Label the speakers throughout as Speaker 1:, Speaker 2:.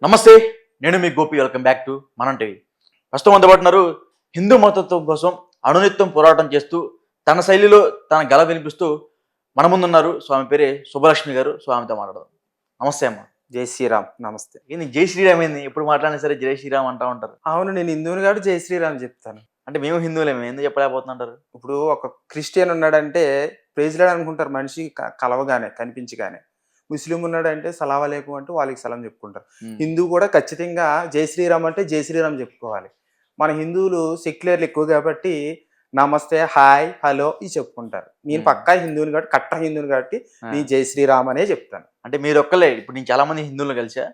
Speaker 1: నమస్తే, నేను మీ Gopi. Welcome back to మనం టీవీ. ప్రస్తుతం అందుబాటున్నారు హిందూ మతత్వం కోసం అనునిత్యం పోరాటం చేస్తూ తన శైలిలో తన గల వినిపిస్తూ మన ముందున్నారు. స్వామి పేరే సుబ్బలక్ష్మి గారు. స్వామితో మాట్లాడదాం. నమస్తే అమ్మ.
Speaker 2: జై శ్రీరామ్. నమస్తే.
Speaker 1: ఏంది జై శ్రీరామ్ ఏంది? ఎప్పుడు మాట్లాడినా సరే జై శ్రీరామ్ అంటా ఉంటారు.
Speaker 2: అవును, నేను హిందువుని కాబట్టి జై శ్రీరామ్ చెప్తాను.
Speaker 1: అంటే మేము హిందువులేమే, ఎందుకు చెప్పలేకపోతుంటారు?
Speaker 2: ఇప్పుడు ఒక క్రిస్టియన్ ఉన్నాడంటే ప్రైజ్లాడ్ అనుకుంటారు మనిషి కలవగానే కనిపించగానే. ముస్లిం ఉన్నాడంటే సలాం అలైకుం అంటే వాళ్ళకి సలాం చెప్పుకుంటారు. హిందూ కూడా ఖచ్చితంగా జై శ్రీరామ్ అంటే జై శ్రీరామ్ చెప్పుకోవాలి. మన హిందువులు సెక్యులర్లు ఎక్కువ కాబట్టి నమస్తే, హాయ్, హలో ఇవి చెప్పుకుంటారు. నేను పక్కా హిందువుని కాబట్టి, కట్ట హిందువుని కాబట్టి నేను జై శ్రీరామ్ అనే చెప్తాను.
Speaker 1: అంటే మీరు ఒక్కలే, ఇప్పుడు నేను చాలా మంది హిందువులు కలిసా,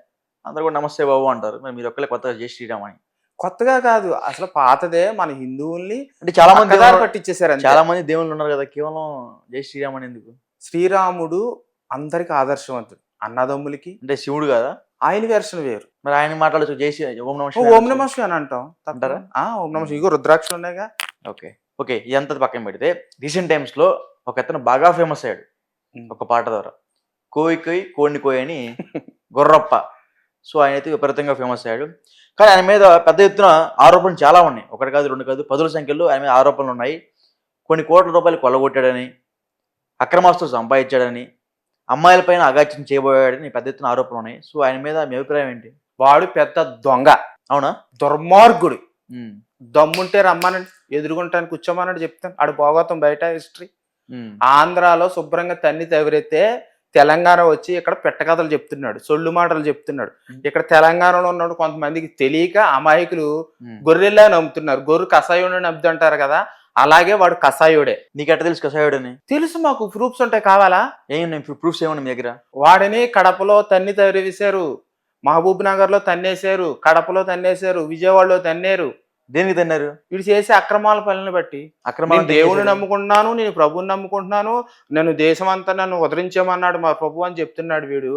Speaker 1: అందరు కూడా నమస్తే బాబు అంటారు. మరి మీరు ఒక్కలే కొత్తగా జై శ్రీరామ్ అని.
Speaker 2: కొత్తగా కాదు, అసలు పాతదే. మన హిందువుల్ని
Speaker 1: అంటే చాలా మంది
Speaker 2: పట్టించేశారు.
Speaker 1: చాలా మంది దేవుళ్ళు ఉన్నారు కదా, కేవలం జై శ్రీరామ్ అని ఎందుకు?
Speaker 2: శ్రీరాముడు అందరికి ఆదర్శవంతుడు. అన్నదమ్ములకి.
Speaker 1: అంటే శివుడు కదా,
Speaker 2: ఆయన వెర్షన్ వేరు.
Speaker 1: మరి ఆయన మాట్లాడచ్చు జై శ్రీ ఓం నమః
Speaker 2: ఓం నమః శివాయ అని అంటాం.
Speaker 1: అంటారా?
Speaker 2: ఓం నమః శివాయ. ఇగో రుద్రాక్షలు ఉన్నాయిగా.
Speaker 1: ఓకే ఓకే, ఇదంతా పక్కన పెడితే రీసెంట్ టైమ్స్ లో ఒక అతను బాగా ఫేమస్ అయ్యాడు ఒక పాట ద్వారా. కోయి కోయి కోడిని కోయి అని గొర్రప్ప. సో ఆయన అయితే విపరీతంగా ఫేమస్ అయ్యాడు. కానీ ఆయన మీద పెద్ద ఎత్తున ఆరోపణలు చాలా ఉన్నాయి. ఒకటి కాదు, రెండు కాదు, పదుల సంఖ్యలో ఆయన మీద ఆరోపణలు ఉన్నాయి. కొన్ని కోట్ల రూపాయలు కొల్లగొట్టాడని, అక్రమాస్తులు సంపాదించాడని, అమ్మాయిలపైన అగాత్యం చేయబోయాడని పెద్ద ఎత్తున ఆరోపణలు ఉన్నాయి. సో ఆయన మీద మీ అభిప్రాయం ఏంటి?
Speaker 2: వాడు పెద్ద దొంగ.
Speaker 1: అవునా?
Speaker 2: దుర్మార్గుడు. దమ్ముంటే రమ్మనండి, ఎదురుగుంటాను కూర్చోమన్నాడు చెప్తాను. ఆడు పోగొత్తాం బయట హిస్టరీ. ఆంధ్రాలో శుభ్రంగా తన్ని తవిరైతే తెలంగాణ వచ్చి ఇక్కడ పెట్టకథలు చెప్తున్నాడు, సొల్లు మాటలు చెప్తున్నాడు. ఇక్కడ తెలంగాణలో ఉన్నాడు కొంతమందికి తెలియక అమాయకులు గొర్రెల్లా నమ్ముతున్నారు. గొర్రె కషాయుడు నమ్ముతుంటారు కదా, అలాగే వాడు కషాయుడే.
Speaker 1: నీకు ఎట్లా తెలుసు కషాయుడని?
Speaker 2: తెలుసు, మాకు ప్రూఫ్స్ ఉంటాయి. కావాలా?
Speaker 1: ఏమున్నాయి ప్రూఫ్స్? ఏమన్నా మీ దగ్గర?
Speaker 2: వాడిని కడపలో తన్ని తరివేశారు, మహబూబ్ నగర్ లో తన్నేశారు, కడపలో తన్నేశారు, విజయవాడలో తన్నేరు.
Speaker 1: దేనికి తన్నారు?
Speaker 2: వీడు చేసే అక్రమాల పనులను బట్టి.
Speaker 1: అక్రమాలు
Speaker 2: దేవుని నమ్ముకుంటున్నాను, నేను ప్రభువుని నమ్ముకుంటున్నాను, నన్ను దేశం అంతా నన్ను ఉద్ధరించేమన్నాడు మా ప్రభు అని చెప్తున్నాడు వీడు.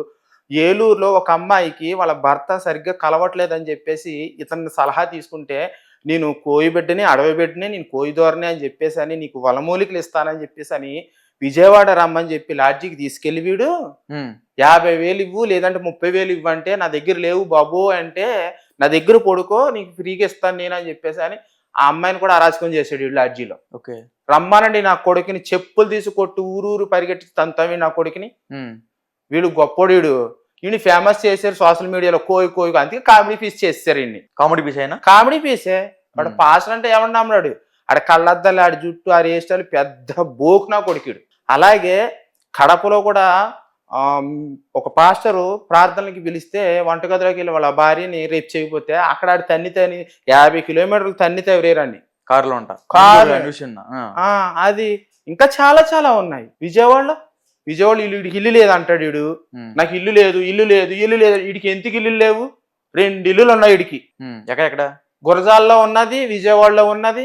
Speaker 2: ఏలూరులో ఒక అమ్మాయికి వాళ్ళ భర్త సరిగ్గా కలవట్లేదని చెప్పేసి ఇతన్ని సలహా తీసుకుంటే, నేను కోయి బిడ్డని, అడవి బిడ్డని, నేను కోయి దోరని అని చెప్పేసి అని, నీకు వలమూలికలు ఇస్తానని చెప్పేసి అని విజయవాడ రమ్మని చెప్పి లాడ్జికి తీసుకెళ్లి వీడు 50,000 ఇవ్వు లేదంటే 30,000 ఇవ్వంటే, నా దగ్గర లేవు బాబు అంటే, నా దగ్గర పడుకో నీకు ఫ్రీగా ఇస్తాను నేను అని చెప్పేసి అని ఆ అమ్మాయిని కూడా అరాచకం చేశాడు వీడు లాడ్జీలో.
Speaker 1: ఓకే,
Speaker 2: రమ్మానండి నా కొడుకుని, చెప్పులు తీసి కొట్టు ఊరూరు పరిగెట్టి తంతవి నా కొడుకుని. వీడు గొప్పోడు. వీడిని ఫేమస్ చేశారు సోషల్ మీడియాలో, కోయి కోయి. అందుకే కామెడీ పీస్ చేస్తారు. వీడిని
Speaker 1: కామెడీ పీస్ అయినా కామెడీ
Speaker 2: పీసే. వాడు పాస్ అంటే ఏమన్నా అన్నాడు, ఆడ కళ్ళద్దాలు, ఆడి జుట్టు, ఆ రేస్టాలు పెద్ద బోక్ నా కొడుకుడు. అలాగే కడపలో కూడా ఒక పాస్టరు ప్రార్థనలకి పిలిస్తే వంటగదిలోకి వెళ్ళి వాళ్ళ భార్యని రేపు చేయకపోతే అక్కడ ఆడి తన్ని 50 కిలోమీటర్లు తన్ని తవ్వేరండి
Speaker 1: కారులో ఉంటా.
Speaker 2: అది ఇంకా చాలా చాలా ఉన్నాయి. విజయవాడలో ఇల్లు లేదంటాడు వీడు. నాకు ఇల్లు లేదు, ఇల్లు లేదు, ఇల్లు లేదు. వీడికి ఎందుకు ఇల్లు లేవు? 2 ఇల్లులు ఉన్నాయి వీడికి.
Speaker 1: ఎక్కడెక్కడ?
Speaker 2: గురజాల్లో ఉన్నది, విజయవాడలో ఉన్నది,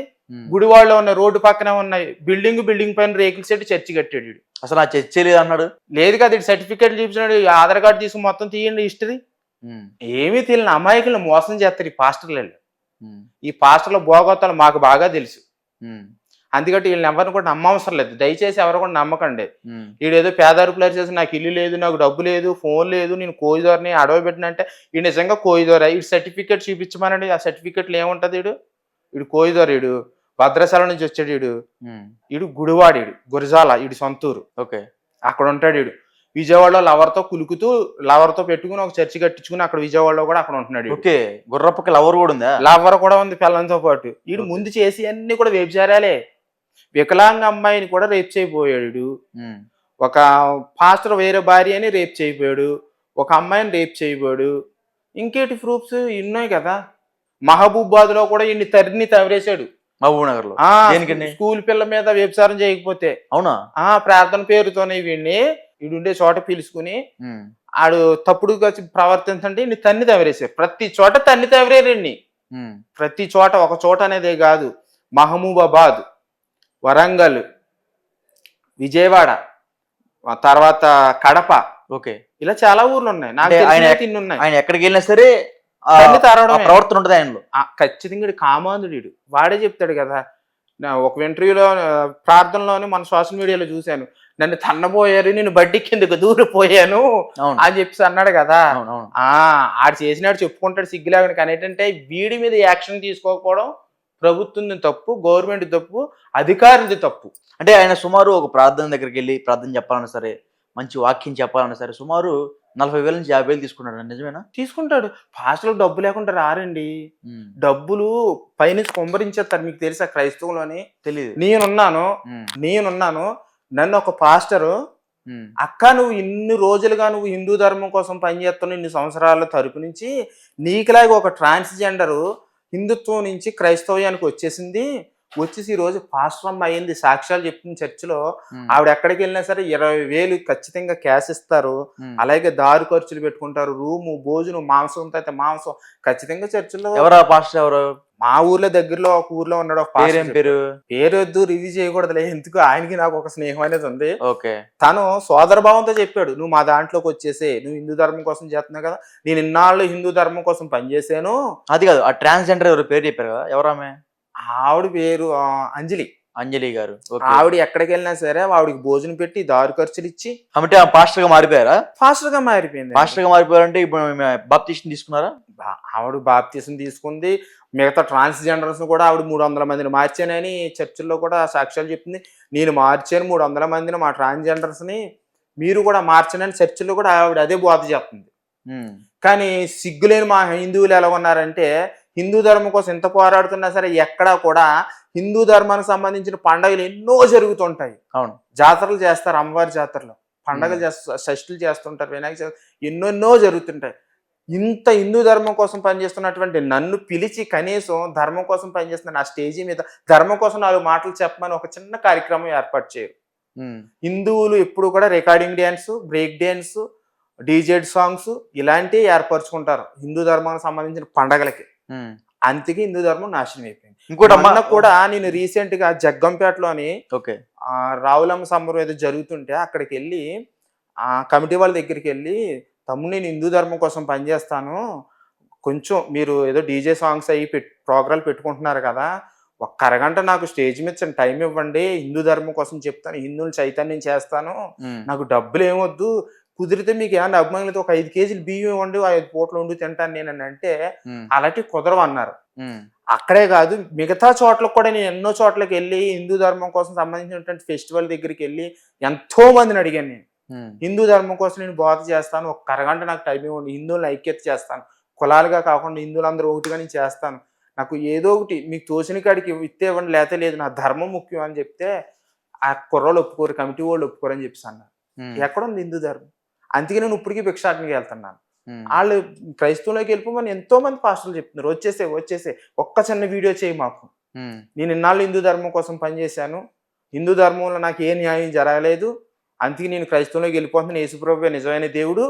Speaker 2: గుడివాడలో ఉన్న రోడ్డు పక్కన ఉన్నాయి. బిల్డింగ్ పైన రేకుల సెట్ చర్చి కట్టాడు వీడు.
Speaker 1: అసలు ఆ చర్చి లేదు అన్నాడు.
Speaker 2: లేదు కదా, ఇటు సర్టిఫికేట్ చూపించాడు, ఆధార్ కార్డు తీసుకుని మొత్తం తీయండి హిస్టరీ. ఏమీ తెలియని అమాయకులను మోసం చేస్తారు ఈ పాస్టర్లు. ఈ పాస్టర్ల భోగోతాలు మాకు బాగా తెలుసు. అందుకని వీళ్ళని ఎవరిని కూడా నమ్మవసరం లేదు. దయచేసి ఎవరు కూడా నమ్మకండి. వీడేదో పేదరుపులు చేసి నాకు ఇల్లు లేదు, నాకు డబ్బు లేదు, ఫోన్ లేదు, నేను కోయిదోరని అడవి పెట్టినంటే ఈ నిజంగా కోయిదోర. ఈ సర్టిఫికేట్ చూపించమనండి. ఆ సర్టిఫికేట్లు ఏముంటది? వీడు కోయిదోర. వీడు భద్రాచలం నుంచి వచ్చాడు. వీడు గుడివాడు, గురజాల వీడి సొంతూరు.
Speaker 1: ఓకే, అక్కడ
Speaker 2: ఉంటాడు వీడు. విజయవాడలో లవర్తో కులుకుతూ, లవర్తో పెట్టుకుని ఒక చర్చి కట్టించుకుని అక్కడ విజయవాడలో కూడా అక్కడ ఉంటున్నాడు.
Speaker 1: ఓకే, గుర్రప్పకి లవర్ కూడా ఉందా?
Speaker 2: లవర్ కూడా ఉంది పిల్లలతో పాటు. వీడు ముందు చేసి అన్ని కూడా వ్యభిచారాలే. వికలాంగ అమ్మాయిని కూడా రేప్ చేయబోయాడు. ఒక పాస్టర్ వేరే భార్యని రేప్ చేయబోయాడు. ఒక అమ్మాయిని రేప్ చేయబోయాడు. ఇంకేటి ప్రూఫ్స్ ఉన్నాయి కదా. మహబూబాద్ లో కూడా ఇన్ని తవిరేశాడు.
Speaker 1: మహబూబ్ నగర్ లో
Speaker 2: స్కూల్ పిల్ల మీద వ్యభిచారం చేయకపోతే.
Speaker 1: అవునా?
Speaker 2: ప్రార్థన పేరుతోనే వీడుండే చోట పిలుచుకుని ఆడు తప్పుడుగా ప్రవర్తించంటే ఇన్ని తన్ని తవిరేశారు. ప్రతి చోట తన్ని తవిరేరండి. ప్రతి చోట, ఒక చోట అనేదే కాదు. మహబూబాబాద్, వరంగల్, విజయవాడ, తర్వాత కడప,
Speaker 1: ఓకే,
Speaker 2: ఇలా చాలా ఊర్లు ఉన్నాయి. నాకు
Speaker 1: ఆయన ఎక్కడికి వెళ్ళినా సరే ప్రవర్తన ఉంటుంది ఆయనలో.
Speaker 2: ఖచ్చితంగా కామాంధుడు. వాడే చెప్తాడు కదా, ఒక ఇంటర్వ్యూలో ప్రార్థనలోని మన సోషల్ మీడియాలో చూశాను. నన్ను తన్నబోయారు, నేను బడ్డీ కిందకు దూరిపోయాను
Speaker 1: అవును
Speaker 2: అని చెప్పేసి అన్నాడు కదా.
Speaker 1: అవును అవును
Speaker 2: ఆడు చేసినాడు చెప్పుకుంటాడు సిగ్గులేకుండా. కానీ ఏంటంటే వీడి మీద యాక్షన్ తీసుకోకపోవడం ప్రభుత్వం తప్పు, గవర్నమెంట్ తప్పు, అధికారులది తప్పు.
Speaker 1: అంటే ఆయన సుమారు ఒక ప్రార్థన దగ్గరికి వెళ్ళి ప్రార్థన చెప్పాలన్నా సరే, మంచి వాక్యం చెప్పాలన్నా సరే సుమారు 40,000 నుంచి 50,000 తీసుకున్నాడు. నిజమేనా?
Speaker 2: తీసుకుంటాడు. పాస్టర్లకు డబ్బు లేకుండా రారండి.
Speaker 1: ఉమ్,
Speaker 2: డబ్బులు పైనుంచి కుమ్మరించేస్తారు. మీకు తెలుసా క్రైస్తవంలోని?
Speaker 1: తెలీదు.
Speaker 2: నేనున్నాను
Speaker 1: ఉమ్,
Speaker 2: నేనున్నాను నన్ను ఒక పాస్టరు,
Speaker 1: ఉమ్,
Speaker 2: అక్క నువ్వు ఇన్ని రోజులుగా నువ్వు హిందూ ధర్మం కోసం పనిచేస్తున్నావు, ఇన్ని సంవత్సరాల తరపు నుంచి నీకులాగా ఒక ట్రాన్స్జెండరు హిందుత్వం నుంచి క్రైస్తవ్యానికి వచ్చేసింది, వచ్చేసి ఈ రోజు పాస్టర్ అమ్మ అయింది, సాక్ష్యాలు చెప్తుంది చర్చిలో.
Speaker 1: ఉమ్,
Speaker 2: ఆవిడ ఎక్కడికి వెళ్ళినా సరే 20,000 ఖచ్చితంగా క్యాష్ ఇస్తారు.
Speaker 1: ఉమ్.
Speaker 2: అలాగే దారి ఖర్చులు పెట్టుకుంటారు, రూము, భోజనం, మాంసం అయితే మాంసం ఖచ్చితంగా చర్చిలో.
Speaker 1: ఎవరా పాస్టర్? ఎవరు?
Speaker 2: మా ఊర్లో దగ్గరలో ఒక ఊర్లో ఉన్నాడు ఒక
Speaker 1: పేరేం
Speaker 2: పాస్టర్.
Speaker 1: పేరు?
Speaker 2: పేరు వద్దు, రివ్యూ చేయకూడదులే, ఎందుకు ఆయనకి నాకు ఒక స్నేహం అనేది ఉంది.
Speaker 1: ఓకే.
Speaker 2: తను సోదర భావంతో చెప్పాడు, నువ్వు మా దాంట్లోకి వచ్చేసే, నువ్వు హిందూ ధర్మం కోసం చేస్తున్నావు కదా, నేను ఇన్నాళ్ళు హిందూ ధర్మం కోసం పనిచేశాను.
Speaker 1: అది కాదు, ఆ ట్రాన్స్జెండర్ ఎవరు పేరు చెప్పారు కదా, ఎవరామె?
Speaker 2: ఆవిడ పేరు అంజలి.
Speaker 1: అంజలి గారు. ఓకే.
Speaker 2: ఆవిడ ఎక్కడికి వెళ్ళినా సరే ఆవిడకి భోజనం పెట్టి దారి ఖర్చులు ఇచ్చి
Speaker 1: అంటే ఆ పాస్టర్ గా మారిపోయారా?
Speaker 2: ఫాస్టర్ గా మారిపోయింది.
Speaker 1: పాస్టర్ గా మారిపోయారంటే ఇప్పుడు బాప్టిస్ట్ తీసుకున్నారా?
Speaker 2: ఆవిడ బాప్తిసం తీసుకుంది. మిగతా ట్రాన్స్జెండర్స్ కూడా ఆవిడ 300 మందిని మార్చానని చర్చిల్లో కూడా సాక్ష్యాలు చెప్తుంది. నేను మార్చాను 300 మందిని, మా ట్రాన్స్జెండర్స్ ని మీరు కూడా మార్చనని చర్చిల్లో కూడా ఆవిడ అదే బోధ చేస్తుంది.
Speaker 1: ఉమ్,
Speaker 2: కానీ సిగ్గులేని మా హిందువులు ఎలా ఉన్నారంటే, హిందూ ధర్మం కోసం ఎంత పోరాడుతున్నా సరే ఎక్కడా కూడా హిందూ ధర్మానికి సంబంధించిన పండుగలు ఎన్నో జరుగుతుంటాయి.
Speaker 1: అవును.
Speaker 2: జాతరలు చేస్తారు, అమ్మవారి జాతరలు, పండుగలు చేస్తారు, షష్ఠులు చేస్తుంటారు, వినాయక చవితి, ఎన్నెన్నో జరుగుతుంటాయి. ఇంత హిందూ ధర్మం కోసం పనిచేస్తున్నటువంటి నన్ను పిలిచి కనీసం ధర్మం కోసం పనిచేస్తున్న నా స్టేజీ మీద ధర్మం కోసం 4 మాటలు చెప్పమని ఒక చిన్న కార్యక్రమం ఏర్పాటు చేయరు.
Speaker 1: ఉమ్,
Speaker 2: హిందువులు ఎప్పుడు కూడా recording dance, break dance, DJ songs ఇలాంటివి ఏర్పరచుకుంటారు హిందూ ధర్మానికి సంబంధించిన పండగలకి.
Speaker 1: ఉమ్.
Speaker 2: అందుకే హిందూ ధర్మం నాశనం అయిపోయింది.
Speaker 1: ఇంకోటి అమ్మా
Speaker 2: మొన్న కూడా నేను రీసెంట్ గా జగ్గంపేటలోని
Speaker 1: ఓకే
Speaker 2: రావులమ్మ సంబరం ఏదో జరుగుతుంటే అక్కడికి వెళ్ళి ఆ కమిటీ వాళ్ళ దగ్గరికి వెళ్ళి, తమ్ముడు నేను హిందూ ధర్మం కోసం పనిచేస్తాను, కొంచెం మీరు ఏదో డీజే సాంగ్స్ అయ్యి ప్రోగ్రాలు పెట్టుకుంటున్నారు కదా, ఒక్క అరగంట నాకు స్టేజ్ మీద టైం ఇవ్వండి, హిందూ ధర్మం కోసం చెప్తాను, హిందువులు చైతన్యం చేస్తాను,
Speaker 1: ఉమ్,
Speaker 2: నాకు డబ్బులు ఏమొద్దు, కుదిరితే మీకు ఏమన్నా అభిమానులతో ఒక 5 కేజీలు బియ్యం ఇవ్వండి, 5 పూటలు వండి తింటాను నేను అని అంటే
Speaker 1: ఉమ్,
Speaker 2: అలాంటివి కుదరవు అన్నారు.
Speaker 1: ఉమ్,
Speaker 2: అక్కడే కాదు మిగతా చోట్లకు కూడా నేను ఎన్నో చోట్లకి వెళ్ళి హిందూ ధర్మం కోసం సంబంధించినటువంటి ఫెస్టివల్ దగ్గరికి వెళ్ళి ఎంతో మందిని అడిగాను. నేను
Speaker 1: ఉమ్,
Speaker 2: హిందూ ధర్మం కోసం నేను బోధ చేస్తాను, ఒక్క అరగంట నాకు టైం ఇవ్వండి, హిందువులను ఐక్యత చేస్తాను, కులాలుగా కాకుండా హిందువులందరూ ఒకటిగా నేను చేస్తాను, నాకు ఏదో ఒకటి మీకు తోచిన కాడికి ఇస్తే ఇవ్వండి, లేతే లేదు, నా ధర్మం ముఖ్యం అని చెప్తే ఆ కుర్రోళ్ళు ఒప్పుకోరు, కమిటీ వాళ్ళు ఒప్పుకోరు అని చెప్పేసి అన్నారు.
Speaker 1: ఉమ్,
Speaker 2: ఎక్కడుంది హిందూ ధర్మం? అందుకే నేను ఇప్పటికీ భిక్షాటనకి వెళ్తున్నాను.
Speaker 1: ఉమ్.
Speaker 2: వాళ్ళు క్రైస్తవంలోకి వెళ్ళిపోమని ఎంతో మంది పాస్టర్లు చెప్తున్నారు, వచ్చేసే ఒక్క చిన్న వీడియో చేయి మాకు,
Speaker 1: ఉమ్,
Speaker 2: నేను ఇన్నాళ్ళు హిందూ ధర్మం కోసం పనిచేశాను, హిందూ ధర్మంలో నాకు ఏ న్యాయం జరగలేదు, అందుకే నేను క్రైస్తవంలోకి వెళ్ళిపోతున్నాను, యేసుప్రభువే నిజమైన దేవుడు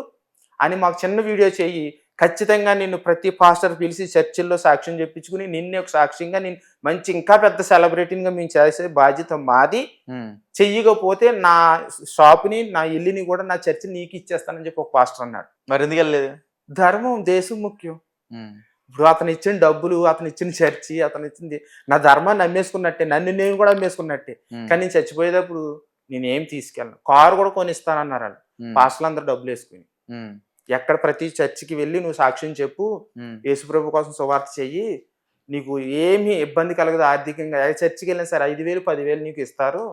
Speaker 2: అని మాకు చిన్న వీడియో చేయి, ఖచ్చితంగా నిన్ను ప్రతి పాస్టర్ పిలిచి చర్చిల్లో సాక్ష్యం చెప్పించుకుని నిన్నే ఒక సాక్ష్యంగా నేను మంచి ఇంకా పెద్ద సెలబ్రిటీగా మేము చేసే బాధ్యత మాది,
Speaker 1: ఉమ్.
Speaker 2: చెయ్యకపోతే నా షాప్ని, నా ఇల్లుని కూడా నా చర్చిని నీకు ఇచ్చేస్తానని చెప్పి ఒక పాస్టర్ అన్నాడు.
Speaker 1: మరి ఎందుకు వెళ్ళలేదు?
Speaker 2: ధర్మం, దేశం ముఖ్యం.
Speaker 1: ఉమ్,
Speaker 2: ఇప్పుడు అతను ఇచ్చిన డబ్బులు, అతను ఇచ్చిన చర్చి, అతను ఇచ్చింది నా ధర్మాన్ని అమ్మేసుకున్నట్టే, నన్ను నేను కూడా అమ్మేసుకున్నట్టే.
Speaker 1: ఉమ్,
Speaker 2: కానీ నేను చచ్చిపోయేటప్పుడు నేను ఏం తీసుకెళ్ళను, కారు కూడా కొనిస్తానన్నారు వాళ్ళు
Speaker 1: ఉమ్,
Speaker 2: పాస్టర్లు అందరూ డబ్బులు వేసుకుని.
Speaker 1: ఉమ్,
Speaker 2: ఎక్కడ ప్రతి చర్చికి వెళ్ళి నువ్వు సాక్ష్యం చెప్పు,
Speaker 1: ఉమ్,
Speaker 2: యేసుప్రభు కోసం సువార్త చెయ్యి, నీకు ఏమీ ఇబ్బంది కలగదు ఆర్థికంగా, ఏ చర్చికి వెళ్ళినా సరే 5,000 10,000 నీకు ఇస్తారు,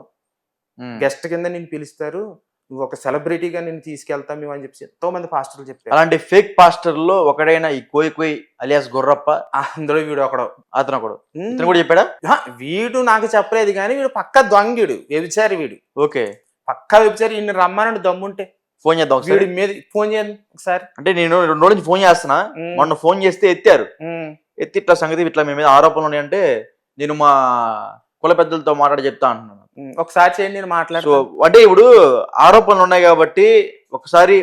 Speaker 1: ఉమ్.
Speaker 2: గెస్ట్ కింద నేను పిలుస్తారు, నువ్వు ఒక సెలబ్రిటీగా నేను తీసుకెళ్తాం మేము అని చెప్పి ఎంతో మంది పాస్టర్లు చెప్పారు.
Speaker 1: అలాంటి ఫేక్ పాస్టర్లో ఒకడైన ఈ కోయి అలియాస్ గొర్రప్ప,
Speaker 2: అందులో వీడు ఒకడు.
Speaker 1: అతను ఒకడు. ఇతను కూడా చెప్పాడా?
Speaker 2: వీడు నాకు చెప్పలేదు కానీ వీడు పక్క దొంగిడు, వ్యభిచారి, వీడు
Speaker 1: ఓకే.
Speaker 2: పక్కా వ్యభిచారి. ఇన్ని రమ్మనండి దమ్ముంటే
Speaker 1: ఫోన్ చేద్దాం ఒకసారి.
Speaker 2: వీడి మీద ఫోన్ చేయండి ఒకసారి.
Speaker 1: అంటే నేను 2 రోజుల నుంచి ఫోన్ చేస్తున్నా, మొన్న ఫోన్ చేస్తే ఎత్తారు. ఎత్తి ఇట్లా సంగతి ఇట్లా మీ మీద ఆరోపణలు ఉన్నాయంటే నేను మా కుల పెద్దలతో మాట్లాడి చెప్తా అంటున్నాను.
Speaker 2: ఒకసారి చేయండి, నేను
Speaker 1: సో
Speaker 2: మాట్లాడు.
Speaker 1: అంటే ఇప్పుడు ఆరోపణలు ఉన్నాయి కాబట్టి ఒకసారి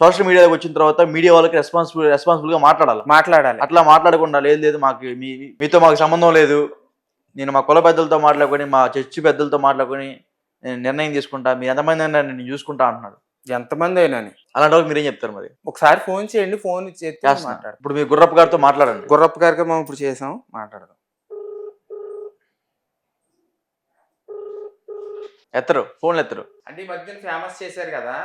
Speaker 1: సోషల్ మీడియాకి వచ్చిన తర్వాత మీడియా వాళ్ళకి రెస్పాన్సిబుల్ గా మాట్లాడాలి. అట్లా మాట్లాడకుండా లేదు మాకు మీతో మాకు సంబంధం లేదు, నేను మా కుల పెద్దలతో మాట్లాడుకొని మా చర్చి పెద్దలతో మాట్లాడుకొని నేను నిర్ణయం తీసుకుంటా, మీరు ఎంతమంది అయినా నేను చూసుకుంటా అంటున్నాడు.
Speaker 2: ఎంతమంది అయినా
Speaker 1: అలాంటి వాళ్ళకి మీరేం చెప్తారు? మరి
Speaker 2: ఒకసారి ఫోన్ చేయండి, ఫోన్ చేస్తే మాట్లాడు.
Speaker 1: ఇప్పుడు మీరు గుర్రప్ప గారితో మాట్లాడండి.
Speaker 2: గుర్రప్ప గారికి మనం ఇప్పుడు చేసాం, మాట్లాడదాం.
Speaker 1: ఎత్తరు, ఫోన్లు ఎత్తరు.
Speaker 2: అంటే ఈ మధ్యన ఫేమస్ చేశారు కదా,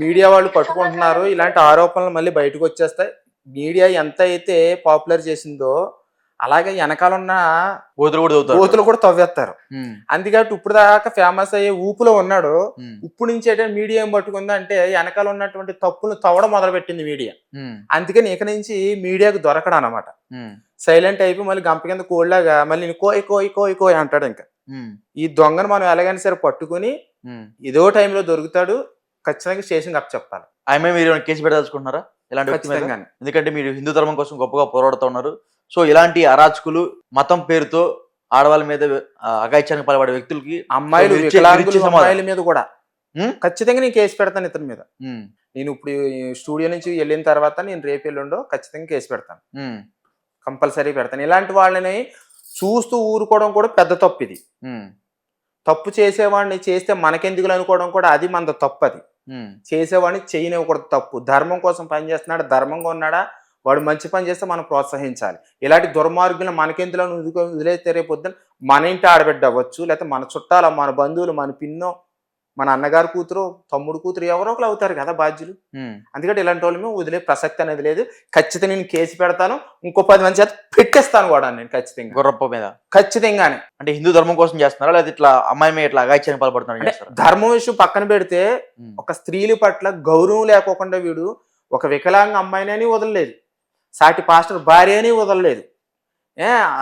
Speaker 2: మీడియా వాళ్ళు పట్టుకుంటున్నారు, ఇలాంటి ఆరోపణలు మళ్ళీ బయటకు వచ్చేస్తాయి. మీడియా ఎంత అయితే పాపులర్ చేసిందో అలాగే వెనకాలన్న
Speaker 1: గోతులు కూడా తవ్వుతారు.
Speaker 2: కోతులు కూడా తవ్వేస్తారు.
Speaker 1: ఉమ్,
Speaker 2: అందుకని ఇప్పుడు దాకా ఫేమస్ అయ్యే ఊపులో ఉన్నాడు.
Speaker 1: ఉమ్,
Speaker 2: ఇప్పుడు నుంచి ఏంటంటే మీడియా ఏం పట్టుకుంది అంటే వెనకాల ఉన్నటువంటి తప్పులు తవ్వడం మొదలు పెట్టింది మీడియా.
Speaker 1: ఉమ్,
Speaker 2: అందుకని ఇక నుంచి మీడియాకు దొరకడం అనమాట.
Speaker 1: ఉమ్,
Speaker 2: సైలెంట్ అయిపోయి మళ్ళీ గంప కింద కోళ్ళగా మళ్ళీ కోయ్ కోయ్ కోయ్ కోయ్ అంటాడు. ఇంకా
Speaker 1: ఉమ్,
Speaker 2: ఈ దొంగను మనం ఎలాగైనా సరే పట్టుకుని
Speaker 1: ఉమ్.
Speaker 2: ఏదో టైంలో దొరుకుతాడు, ఖచ్చితంగా స్టేషన్ అప్ చెప్పాలి.
Speaker 1: ఆమె మీరు ఏమైనా కేసు పెట్టదలుచుకుంటున్నారా ఇలాంటి వ్యక్తి మీద?
Speaker 2: ఖచ్చితంగా
Speaker 1: ఎందుకంటే మీరు హిందూ ధర్మం కోసం గొప్పగా పోరాడుతూ ఉన్నారు. సో ఇలాంటి అరాచకులు, మతం పేరుతో ఆడవాళ్ళ మీద అగాయిత్యానికి పాల్పడే వ్యక్తులకి
Speaker 2: అమ్మాయిలు
Speaker 1: మీరు ఇచ్చే
Speaker 2: వికలాంగులు
Speaker 1: సమాధానం.
Speaker 2: అమ్మాయిల మీద కూడా
Speaker 1: ఉమ్,
Speaker 2: ఖచ్చితంగా నేను కేసు పెడతాను ఇతని మీద.
Speaker 1: ఉమ్,
Speaker 2: నేను ఇప్పుడు ఈ స్టూడియో నుంచి వెళ్ళిన తర్వాత నేను రేపు ఎల్లుండో ఖచ్చితంగా కేసు పెడతాను,
Speaker 1: ఉమ్,
Speaker 2: కంపల్సరీ పెడతాను. ఇలాంటి వాళ్ళని చూస్తూ ఊరుకోవడం కూడా పెద్ద తప్పు. ఇది
Speaker 1: ఉమ్,
Speaker 2: తప్పు చేసేవాడిని చేస్తే మనకెందుకు అనుకోవడం కూడా అది మన తప్పు. అది
Speaker 1: ఉమ్,
Speaker 2: చేసేవాడిని చేయనివ్వకూడదు. తప్పు. ధర్మం కోసం పనిచేస్తున్నాడు, ధర్మంగా ఉన్నాడా, వాడు మంచి పని చేస్తే మనం ప్రోత్సహించాలి. ఇలాంటి దుర్మార్గులను మనకెందులో వదిలేస్తే రేపు పొద్దున మన ఇంటి ఆడబిడ్డ అవ్వచ్చు, లేకపోతే మన చుట్టాల, మన బంధువులు, మన పిన్నో, మన అన్నగారు కూతురు, తమ్ముడు కూతురు ఎవరో ఒకరు అవుతారు కదా బాధ్యులు.
Speaker 1: ఉమ్.
Speaker 2: అందుకంటే ఇలాంటి వాళ్ళు మేము వదిలే ప్రసక్తి అనేది లేదు. ఖచ్చితంగా నేను కేసు పెడతాను, ఇంకో 10 మంది చేత పెట్టేస్తాను కూడా నేను ఖచ్చితంగా,
Speaker 1: గుర్రప్ప మీద.
Speaker 2: ఖచ్చితంగానే.
Speaker 1: అంటే హిందూ ధర్మం కోసం చేస్తున్నారా, లేదా ఇట్లా అమ్మాయి మీద ఇట్లా అగాయిత్యానికి పాల్పడుతున్నారా
Speaker 2: అంటే
Speaker 1: చేస్తారా?
Speaker 2: ధర్మం విషయం పక్కన పెడితే
Speaker 1: ఉమ్,
Speaker 2: ఒక స్త్రీల పట్ల గౌరవం లేకోకుండా వీడు ఒక వికలాంగ అమ్మాయిని వదలలేదు, సాటి పాస్టర్ భార్య అని వదలలేదు,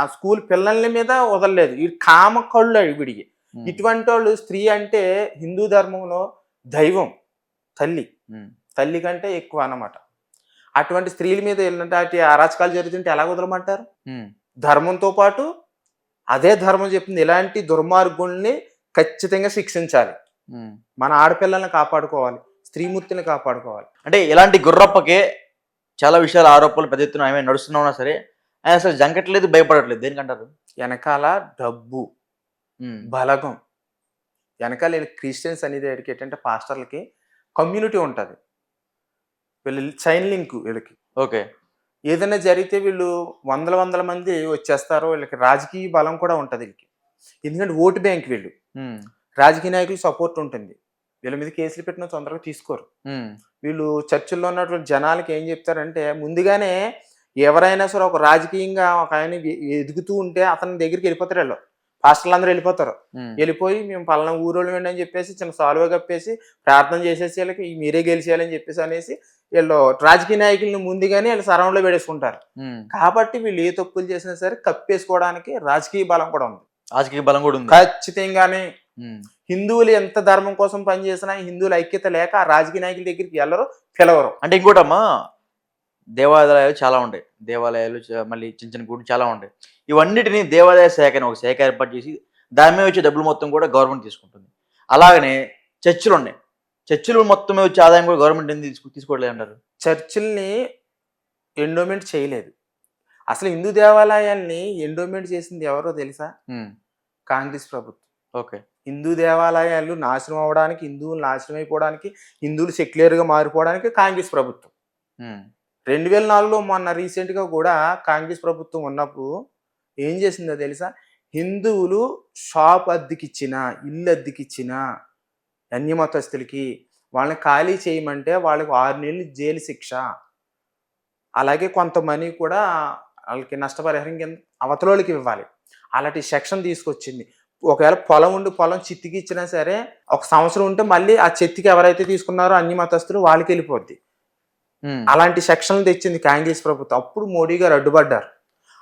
Speaker 2: ఆ స్కూల్ పిల్లల మీద వదలలేదు. ఈ కామ కళ్ళు వీడికి.
Speaker 1: ఉమ్,
Speaker 2: ఇటువంటి వాళ్ళు, స్త్రీ అంటే హిందూ ధర్మంలో దైవం, తల్లి,
Speaker 1: ఉమ్,
Speaker 2: తల్లి కంటే ఎక్కువ అన్నమాట. అటువంటి స్త్రీల మీద ఇలాంటి అరాచకాలు జరుగుతుంటే ఎలా వదలమంటారు?
Speaker 1: ఉమ్,
Speaker 2: ధర్మంతో పాటు అదే ధర్మం చెప్తుంది, ఇలాంటి దుర్మార్గుల్ని ఖచ్చితంగా శిక్షించాలి.
Speaker 1: ఉమ్.
Speaker 2: మన ఆడపిల్లల్ని కాపాడుకోవాలి, స్త్రీమూర్తిని కాపాడుకోవాలి.
Speaker 1: అంటే ఇలాంటి గుర్రప్పకే చాలా విషయాలు ఆరోపణలు పెద్ద ఎత్తున ఆమె నడుస్తున్నా సరే ఆయన అసలు జంకట్లేదు, భయపడట్లేదు. దేనికంటారు?
Speaker 2: వెనకాల డబ్బు,
Speaker 1: ఉమ్,
Speaker 2: బలగం, వెనకాల వీళ్ళకి క్రిస్టియన్స్ అనేది ఏంటంటే పాస్టర్లకి కమ్యూనిటీ ఉంటుంది, వీళ్ళు చైన్ లింక్. వీళ్ళకి
Speaker 1: ఓకే.
Speaker 2: ఏదైనా జరిగితే వీళ్ళు వందల మంది వచ్చేస్తారు. వీళ్ళకి రాజకీయ బలం కూడా ఉంటుంది వీళ్ళకి, ఎందుకంటే ఓటు బ్యాంక్. వీళ్ళు
Speaker 1: ఉమ్,
Speaker 2: రాజకీయ నాయకులు సపోర్ట్ ఉంటుంది. వీళ్ళ మీద కేసులు పెట్టిన తొందరగా తీసుకోరు.
Speaker 1: ఉమ్,
Speaker 2: వీళ్ళు చర్చిల్లో ఉన్నటువంటి జనాలకి ఏం చెప్తారంటే, ముందుగానే ఎవరైనా సరే ఒక రాజకీయంగా ఒక ఆయన ఎదుగుతూ ఉంటే అతని దగ్గరికి వెళ్ళిపోతారు. వీళ్ళు పాస్టర్లు అందరూ వెళ్ళిపోతారు.
Speaker 1: ఉమ్,
Speaker 2: వెళ్ళిపోయి మేము పలానా ఊరోళ్ళు వెండి అని చెప్పేసి చిన్న సాల్వా కప్పేసి ప్రార్థన చేసేసి వీళ్ళకి మీరే గెలిచేయాలని చెప్పేసి అనేసి వీళ్ళు రాజకీయ నాయకుల్ని ముందుగానే వీళ్ళు సరౌండ్లో పెట్టేసుకుంటారు.
Speaker 1: ఉమ్.
Speaker 2: కాబట్టి వీళ్ళు ఏ తప్పులు చేసినా సరే కప్పేసుకోవడానికి రాజకీయ బలం కూడా ఉంది,
Speaker 1: రాజకీయ బలం కూడా ఉంది.
Speaker 2: ఖచ్చితంగానే.
Speaker 1: ఉమ్,
Speaker 2: హిందువులు ఎంత ధర్మం కోసం పనిచేసినా హిందువుల ఐక్యత లేక ఆ రాజకీయ నాయకుల దగ్గరికి వెళ్ళరు, పిలవరు.
Speaker 1: అంటే ఇంకోటమ్మా, దేవాలయాలు చాలా ఉంటాయి, దేవాలయాలు మళ్ళీ చిన్న చిన్న గుడి చాలా ఉంటాయి. ఇవన్నిటిని దేవాదాయ శాఖ అని ఒక శాఖ ఏర్పాటు చేసి దాని మీద వచ్చే డబ్బులు మొత్తం కూడా గవర్నమెంట్ తీసుకుంటుంది. అలాగనే చర్చిలు ఉన్నాయి, చర్చిలు మొత్తం మీద వచ్చే ఆదాయం కూడా గవర్నమెంట్ ఎందుకు తీసుకోవట్లేదు అంటారు?
Speaker 2: చర్చిల్ని ఎండోమెంట్ చేయలేదు. అసలు హిందూ దేవాలయాల్ని ఎండోమెంట్ చేసింది ఎవరో తెలుసా?
Speaker 1: ఉమ్,
Speaker 2: కాంగ్రెస్ ప్రభుత్వం.
Speaker 1: ఓకే.
Speaker 2: హిందూ దేవాలయాలు నాశనం అవ్వడానికి, హిందువులు నాశనం అయిపోవడానికి, హిందువులు సెక్యులర్గా మారిపోవడానికి కాంగ్రెస్ ప్రభుత్వం.
Speaker 1: ఉమ్,
Speaker 2: 2004లో మొన్న రీసెంట్గా కూడా కాంగ్రెస్ ప్రభుత్వం ఉన్నప్పుడు ఏం చేసిందో తెలుసా? హిందువులు షాప్ అద్దెకిచ్చిన, ఇల్లు అద్దెకిచ్చిన అన్యమతస్తులకి వాళ్ళని ఖాళీ చేయమంటే వాళ్ళకి 6 నెలలు జైలు శిక్ష, అలాగే కొంత మనీ కూడా వాళ్ళకి నష్టపరిహారం కింద అవతలోళ్ళకి ఇవ్వాలి. అలాంటి సెక్షన్ తీసుకొచ్చింది. ఒకవేళ పొలం ఉండి పొలం చిత్తికి ఇచ్చినా సరే 1 సంవత్సరం ఉంటే మళ్ళీ ఆ చెత్తికి ఎవరైతే తీసుకున్నారో అన్ని మతస్థులు వాళ్ళకి వెళ్ళిపోద్ది.
Speaker 1: ఉమ్,
Speaker 2: అలాంటి సెక్షన్లు తెచ్చింది కాంగ్రెస్ ప్రభుత్వం. అప్పుడు మోడీ గారు అడ్డుపడ్డారు.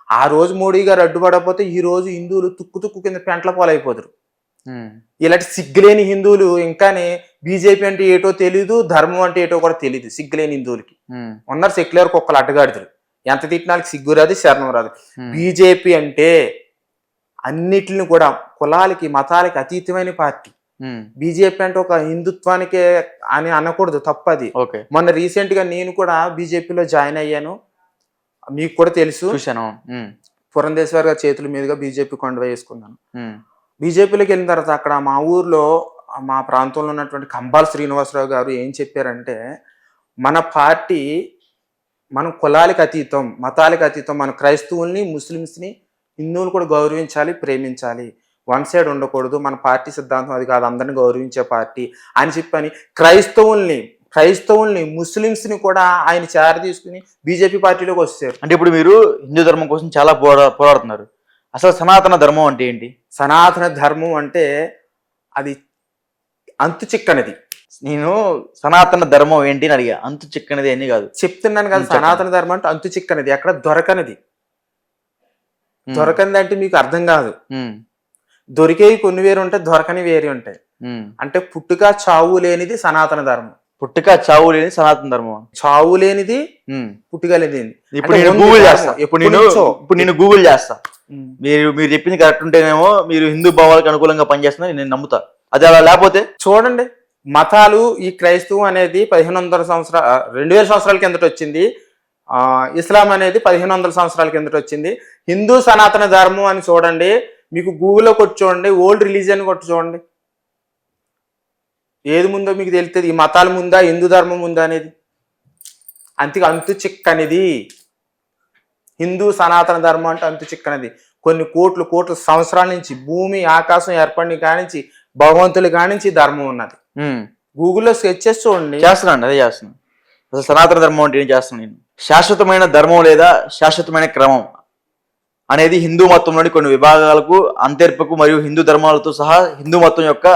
Speaker 2: ఆ రోజు మోడీ గారు అడ్డుపడకపోతే ఈ రోజు హిందువులు తుక్కు కింద పెంట్ల పోలైపోతారు.
Speaker 1: ఉమ్,
Speaker 2: ఇలాంటి సిగ్గులేని హిందువులు ఇంకానే బీజేపీ అంటే ఏటో తెలీదు, ధర్మం అంటే ఏటో కూడా తెలీదు. సిగ్గులేని హిందువులకి
Speaker 1: ఉమ్,
Speaker 2: ఉన్నారు సెక్యులర్ కుక్కలు, అడ్డగాడిదలు. ఎంత తిట్టినానికి సిగ్గు రాదు, శరణం రాదు.
Speaker 1: ఉమ్,
Speaker 2: బీజేపీ అంటే అన్నిటిని కూడా కులాలకి మతాలకి అతీతమైన పార్టీ.
Speaker 1: ఉమ్,
Speaker 2: బీజేపీ అంటే ఒక హిందుత్వానికే అని అనకూడదు, తప్పది.
Speaker 1: ఓకే.
Speaker 2: మొన్న రీసెంట్ గా నేను కూడా బీజేపీలో జాయిన్ అయ్యాను, మీకు కూడా తెలుసు.
Speaker 1: చూశాను. ఉమ్,
Speaker 2: పురంధేశ్వర్ గారి చేతుల మీదుగా బీజేపీ కొండ వేసుకున్నాను.
Speaker 1: ఉమ్,
Speaker 2: బీజేపీలోకి వెళ్ళిన తర్వాత అక్కడ మా ఊర్లో, మా ప్రాంతంలో ఉన్నటువంటి కంబాల శ్రీనివాసరావు గారు ఏం చెప్పారంటే, మన పార్టీ మనం కులాలకు అతీతం, మతాలకు అతీతం, మన క్రైస్తవుల్ని, ముస్లిమ్స్ని, హిందువులు కూడా గౌరవించాలి, ప్రేమించాలి. వన్ సైడ్ ఉండకూడదు, మన పార్టీ సిద్ధాంతం అది కాదు, అందరిని గౌరవించే పార్టీ అని చెప్పని క్రైస్తవుల్ని ముస్లిమ్స్ని కూడా ఆయన చేర తీసుకుని బీజేపీ పార్టీలోకి వచ్చారు.
Speaker 1: అంటే ఇప్పుడు మీరు హిందూ ధర్మం కోసం చాలా పోరాడుతున్నారు. అసలు సనాతన ధర్మం అంటే ఏంటి?
Speaker 2: సనాతన ధర్మం అంటే అది అంతు చిక్కనిది.
Speaker 1: నేను సనాతన ధర్మం ఏంటి అని అడిగా, అంతు చిక్కనిది అని కాదు
Speaker 2: చెప్తున్నాను కదా. సనాతన ధర్మం అంటే అంతు చిక్కనిది, ఎక్కడ దొరకనిది. దొరకనిది అంటే మీకు అర్థం కాదు. దొరికేవి కొన్ని వేరు ఉంటాయి, దొరకని వేరే ఉంటాయి. అంటే పుట్టుక చావు లేనిది సనాతన ధర్మం.
Speaker 1: పుట్టుక చావు లేని సనాతన ధర్మం.
Speaker 2: చావు లేనిది పుట్టుక లేనిది.
Speaker 1: ఇప్పుడు నేను గూగుల్ చేస్తా, ఇప్పుడు నేను గూగుల్ చేస్తా, మీరు చెప్పింది కరెక్ట్ ఉంటేనేమో మీరు హిందూ భావాలకు అనుకూలంగా పనిచేస్తున్నా నేను నమ్ముతా. అది అలా లేకపోతే
Speaker 2: చూడండి, మతాలు ఈ క్రైస్తవం అనేది 1500 సంవత్సరాలు 2000 సంవత్సరాల కిందట వచ్చింది. ఇస్లాం అనేది 1500 సంవత్సరాల కిందట వచ్చింది. హిందూ సనాతన ధర్మం అని చూడండి, మీకు గూగుల్లో కొట్టి చూడండి, ఓల్డ్ రిలీజియన్ కొట్టి చూడండి, ఏది ముందో మీకు తెలుస్తుంది. ఈ మతాలు ముందా హిందూ ధర్మం ముందా అనేది. అంతు చిక్కనిది హిందూ సనాతన ధర్మం అంటే, అంతు చిక్కనిది. కొన్ని కోట్ల సంవత్సరాల నుంచి భూమి ఆకాశం ఏర్పడిన కానించి భగవంతుడి కానించి ధర్మం ఉన్నది. గూగుల్లో సెర్చ్ చేసి చూడండి.
Speaker 1: చేస్తున్నాను, అదే చేస్తున్నాను. అసలు సనాతన ధర్మం అంటే ఏం చేస్తున్నాను నేను? శాశ్వతమైన ధర్మం లేదా శాశ్వతమైన క్రమం అనేది హిందూ మతంలోని కొన్ని విభాగాలకు అంతర్పకు మరియు హిందూ ధర్మాలతో సహా హిందూ మతం యొక్క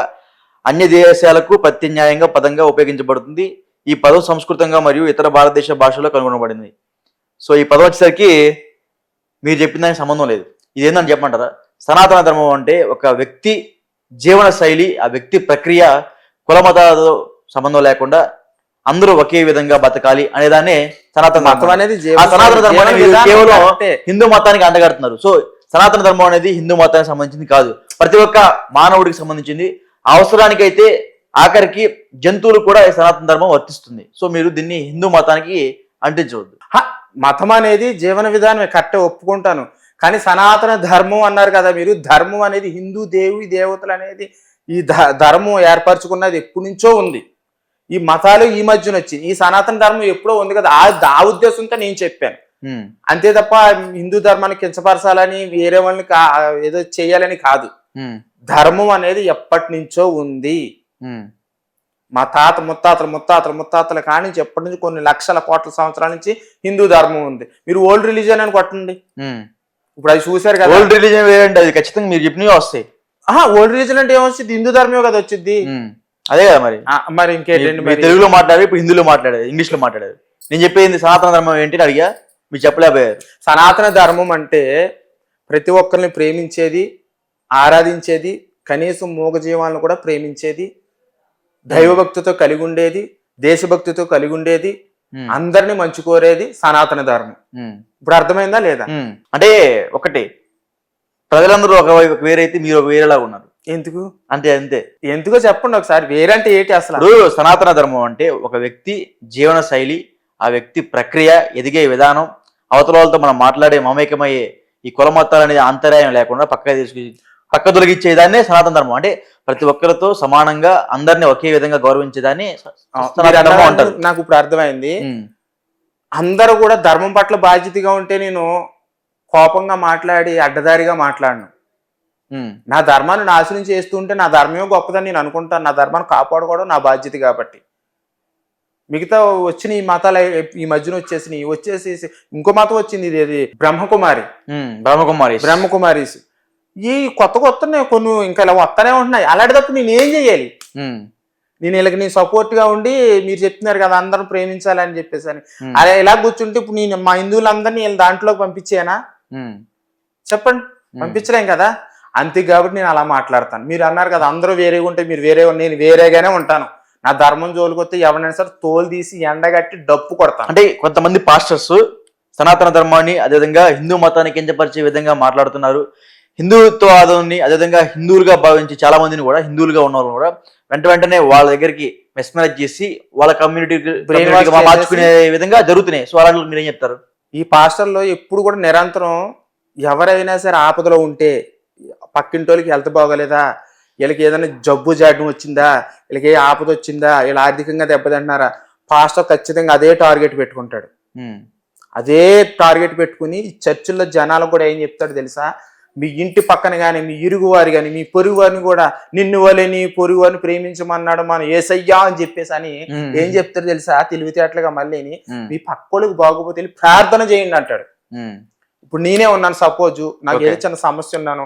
Speaker 1: అన్య దేశాలకు ప్రత్యామ్నాయంగా పదంగా ఉపయోగించబడుతుంది. ఈ పదం సంస్కృతంగా మరియు ఇతర భారతదేశ భాషలో కనుగొనబడింది. సో ఈ పదం వచ్చేసరికి మీరు చెప్పిన దానికి సంబంధం లేదు. ఇదేందని చెప్పమంటారా? సనాతన ధర్మం అంటే ఒక వ్యక్తి జీవన శైలి, ఆ వ్యక్తి ప్రక్రియ కుల మతాలతో సంబంధం లేకుండా అందరూ ఒకే విధంగా బతకాలి అనేదాన్ని సనాతన
Speaker 2: మతం అనేది.
Speaker 1: సనాతన ధర్మం అనేది కేవలం హిందూ మతానికి అంటగడుతున్నారు. సో సనాతన ధర్మం అనేది హిందూ మతానికి సంబంధించింది కాదు, ప్రతి ఒక్క మానవుడికి సంబంధించింది. అవసరానికైతే ఆఖరికి జంతువులు కూడా ఈ సనాతన ధర్మం వర్తిస్తుంది. సో మీరు దీన్ని హిందూ మతానికి అంటించవద్దు.
Speaker 2: మతం అనేది జీవన విధానమే, కరెక్టే, ఒప్పుకుంటాను. కానీ సనాతన ధర్మం అన్నారు కదా మీరు. ధర్మం అనేది హిందూ దేవతలు అనేది ఈ ధర్మం ఏర్పరచుకున్నది ఎప్పటి నుంచో ఉంది. ఈ మతాలు ఈ మధ్యన వచ్చి ఈ సనాతన ధర్మం ఎప్పుడో ఉంది కదా, ఆ ఉద్దేశంతో నేను చెప్పాను. అంతే తప్ప హిందూ ధర్మాన్ని కించపరచాలని వేరే వాళ్ళని ఏదో చేయాలని కాదు. ధర్మం అనేది ఎప్పటి నుంచో ఉంది. మా తాత ముత్తాతల కానించి ఎప్పటి నుంచి కొన్ని లక్షల కోట్ల సంవత్సరాల నుంచి హిందూ ధర్మం ఉంది. మీరు ఓల్డ్ రిలీజియన్ అని కొట్టండి, ఇప్పుడు అది చూసారు కదా.
Speaker 1: ఓల్డ్ రిలీజియన్ వేరండి, అది ఖచ్చితంగా మీరు చెప్పినవి వస్తాయి.
Speaker 2: ఓల్డ్ రిలీజియన్ అంటే ఏమొచ్చింది? హిందూ ధర్మమే కదా వచ్చింది.
Speaker 1: అదే కదా
Speaker 2: మరి ఇంకేంటండి?
Speaker 1: మీరు తెలుగులో మాట్లాడారు, ఇప్పుడు హిందీలో మాట్లాడారు, ఇంగ్లీష్ లో మాట్లాడారు. నేను చెప్పేది సనాతన ధర్మం ఏంటి అడిగా, మీరు చెప్పలేకపోయారు.
Speaker 2: సనాతన ధర్మం అంటే ప్రతి ఒక్కరిని ప్రేమించేది, ఆరాధించేది, కనీసం మూగజీవాలను కూడా ప్రేమించేది, దైవభక్తితో కలిగి ఉండేది, దేశభక్తితో కలిగి ఉండేది, అందరినీ మంచి కోరేది సనాతన ధర్మం. ఇప్పుడు అర్థమైందా లేదా?
Speaker 1: అంటే ఒకటి, ప్రజలందరూ ఒక వేరైతే మీరు ఒక వేరేలా ఉన్నారు.
Speaker 2: ఎందుకు
Speaker 1: అంటే అంతే.
Speaker 2: ఎందుకో చెప్పండి ఒకసారి. వేరంటే ఏంటి అసలు?
Speaker 1: సనాతన ధర్మం అంటే ఒక వ్యక్తి జీవన శైలి, ఆ వ్యక్తి ప్రక్రియ, ఎదిగే విధానం, అవతల వాళ్ళతో మనం మాట్లాడే మమేకమయ్యే ఈ కుల మతాలు అనేది అంతరాయం లేకుండా పక్క తొలగించేదాన్నే సనాతన ధర్మం. అంటే ప్రతి ఒక్కరితో సమానంగా అందరినీ ఒకే విధంగా గౌరవించేదాన్ని అంటారు.
Speaker 2: నాకు ఇప్పుడు అర్థమైంది. అందరూ కూడా ధర్మం పట్ల బాధ్యతగా ఉంటే నేను కోపంగా మాట్లాడి అడ్డదారిగా మాట్లాడను. నా ధర్మాన్ని నాశనం చేస్తుంటే నా ధర్మమే గొప్పదని నేను అనుకుంటాను. నా ధర్మాన్ని కాపాడుకోవడం నా బాధ్యత కాబట్టి. మిగతా వచ్చిన ఈ మతాలు ఈ మధ్యన వచ్చేసి ఇంకో మతం వచ్చింది, ఇది బ్రహ్మకుమారీస్. ఈ కొత్త కొన్ని ఇంకా ఇలా వస్తూనే ఉంటున్నాయి. అలాంటిదప్పుడు నేను ఏం చెయ్యాలి? నేను వీళ్ళకి నేను సపోర్ట్ గా ఉండి మీరు చెప్తున్నారు కదా అందరూ ప్రేమించాలని చెప్పేసి అని, అలా ఇలా కూర్చుంటే ఇప్పుడు నేను మా హిందువులందరినీ వీళ్ళ దాంట్లోకి పంపించేనా? చెప్పండి, పంపించలేం కదా. అంతే కాబట్టి నేను అలా మాట్లాడతాను. మీరు అన్నారు కదా అందరూ వేరేగా ఉంటే మీరు నేను వేరేగానే ఉంటాను. నా ధర్మం జోలికొస్తే ఎవరైనా సరే తోలు తీసి ఎండగట్టి డప్పు కొడతాను.
Speaker 1: అంటే కొంతమంది పాస్టర్స్ సనాతన ధర్మాన్ని అదేవిధంగా హిందూ మతాన్ని కించపరిచే విధంగా మాట్లాడుతున్నారు. హిందుత్వాదాన్ని అదేవిధంగా హిందువులుగా భావించి చాలా మందిని కూడా, హిందువులుగా ఉన్న వాళ్ళు కూడా వెంటనే వాళ్ళ దగ్గరికి మెస్మరైజ్ చేసి వాళ్ళ కమ్యూనిటీకి మార్చుకునే విధంగా జరుగుతున్నాయి. సో అలాంటి మీరేం చెప్తారు?
Speaker 2: ఈ పాస్టర్లో ఎప్పుడు కూడా నిరంతరం ఎవరైనా సరే ఆపదలో ఉంటే, పక్కింటోళ్ళకి హెల్త్ బాగోలేదా, వీళ్ళకి ఏదైనా జబ్బు జాడ్యం వచ్చిందా, వీళ్ళకి ఏ ఆపద వచ్చిందా, వీళ్ళు ఆర్థికంగా దెబ్బతింటున్నారా, పాస్టర్ ఖచ్చితంగా అదే టార్గెట్ పెట్టుకుంటాడు. అదే టార్గెట్ పెట్టుకుని చర్చిల్లో జనాలకు కూడా ఏం చెప్తాడు తెలుసా? మీ ఇంటి పక్కన కానీ మీ ఇరుగు వారు కానీ మీ పొరుగు వారిని కూడా నిన్ను వలె నీ పొరుగు వారిని ప్రేమించమన్నాడు మన యేసయ్యా అని చెప్పేసి అని ఏం చెప్తారు తెలుసా తెలివితేటలుగా మళ్ళీని మీ పక్కోళ్ళకి బాగోపోతే వెళ్ళి ప్రార్థన చేయండి అంటాడు. ఇప్పుడు నేనే ఉన్నాను, సపోజ్ నాకు ఏదో చిన్న సమస్య ఉన్నాను,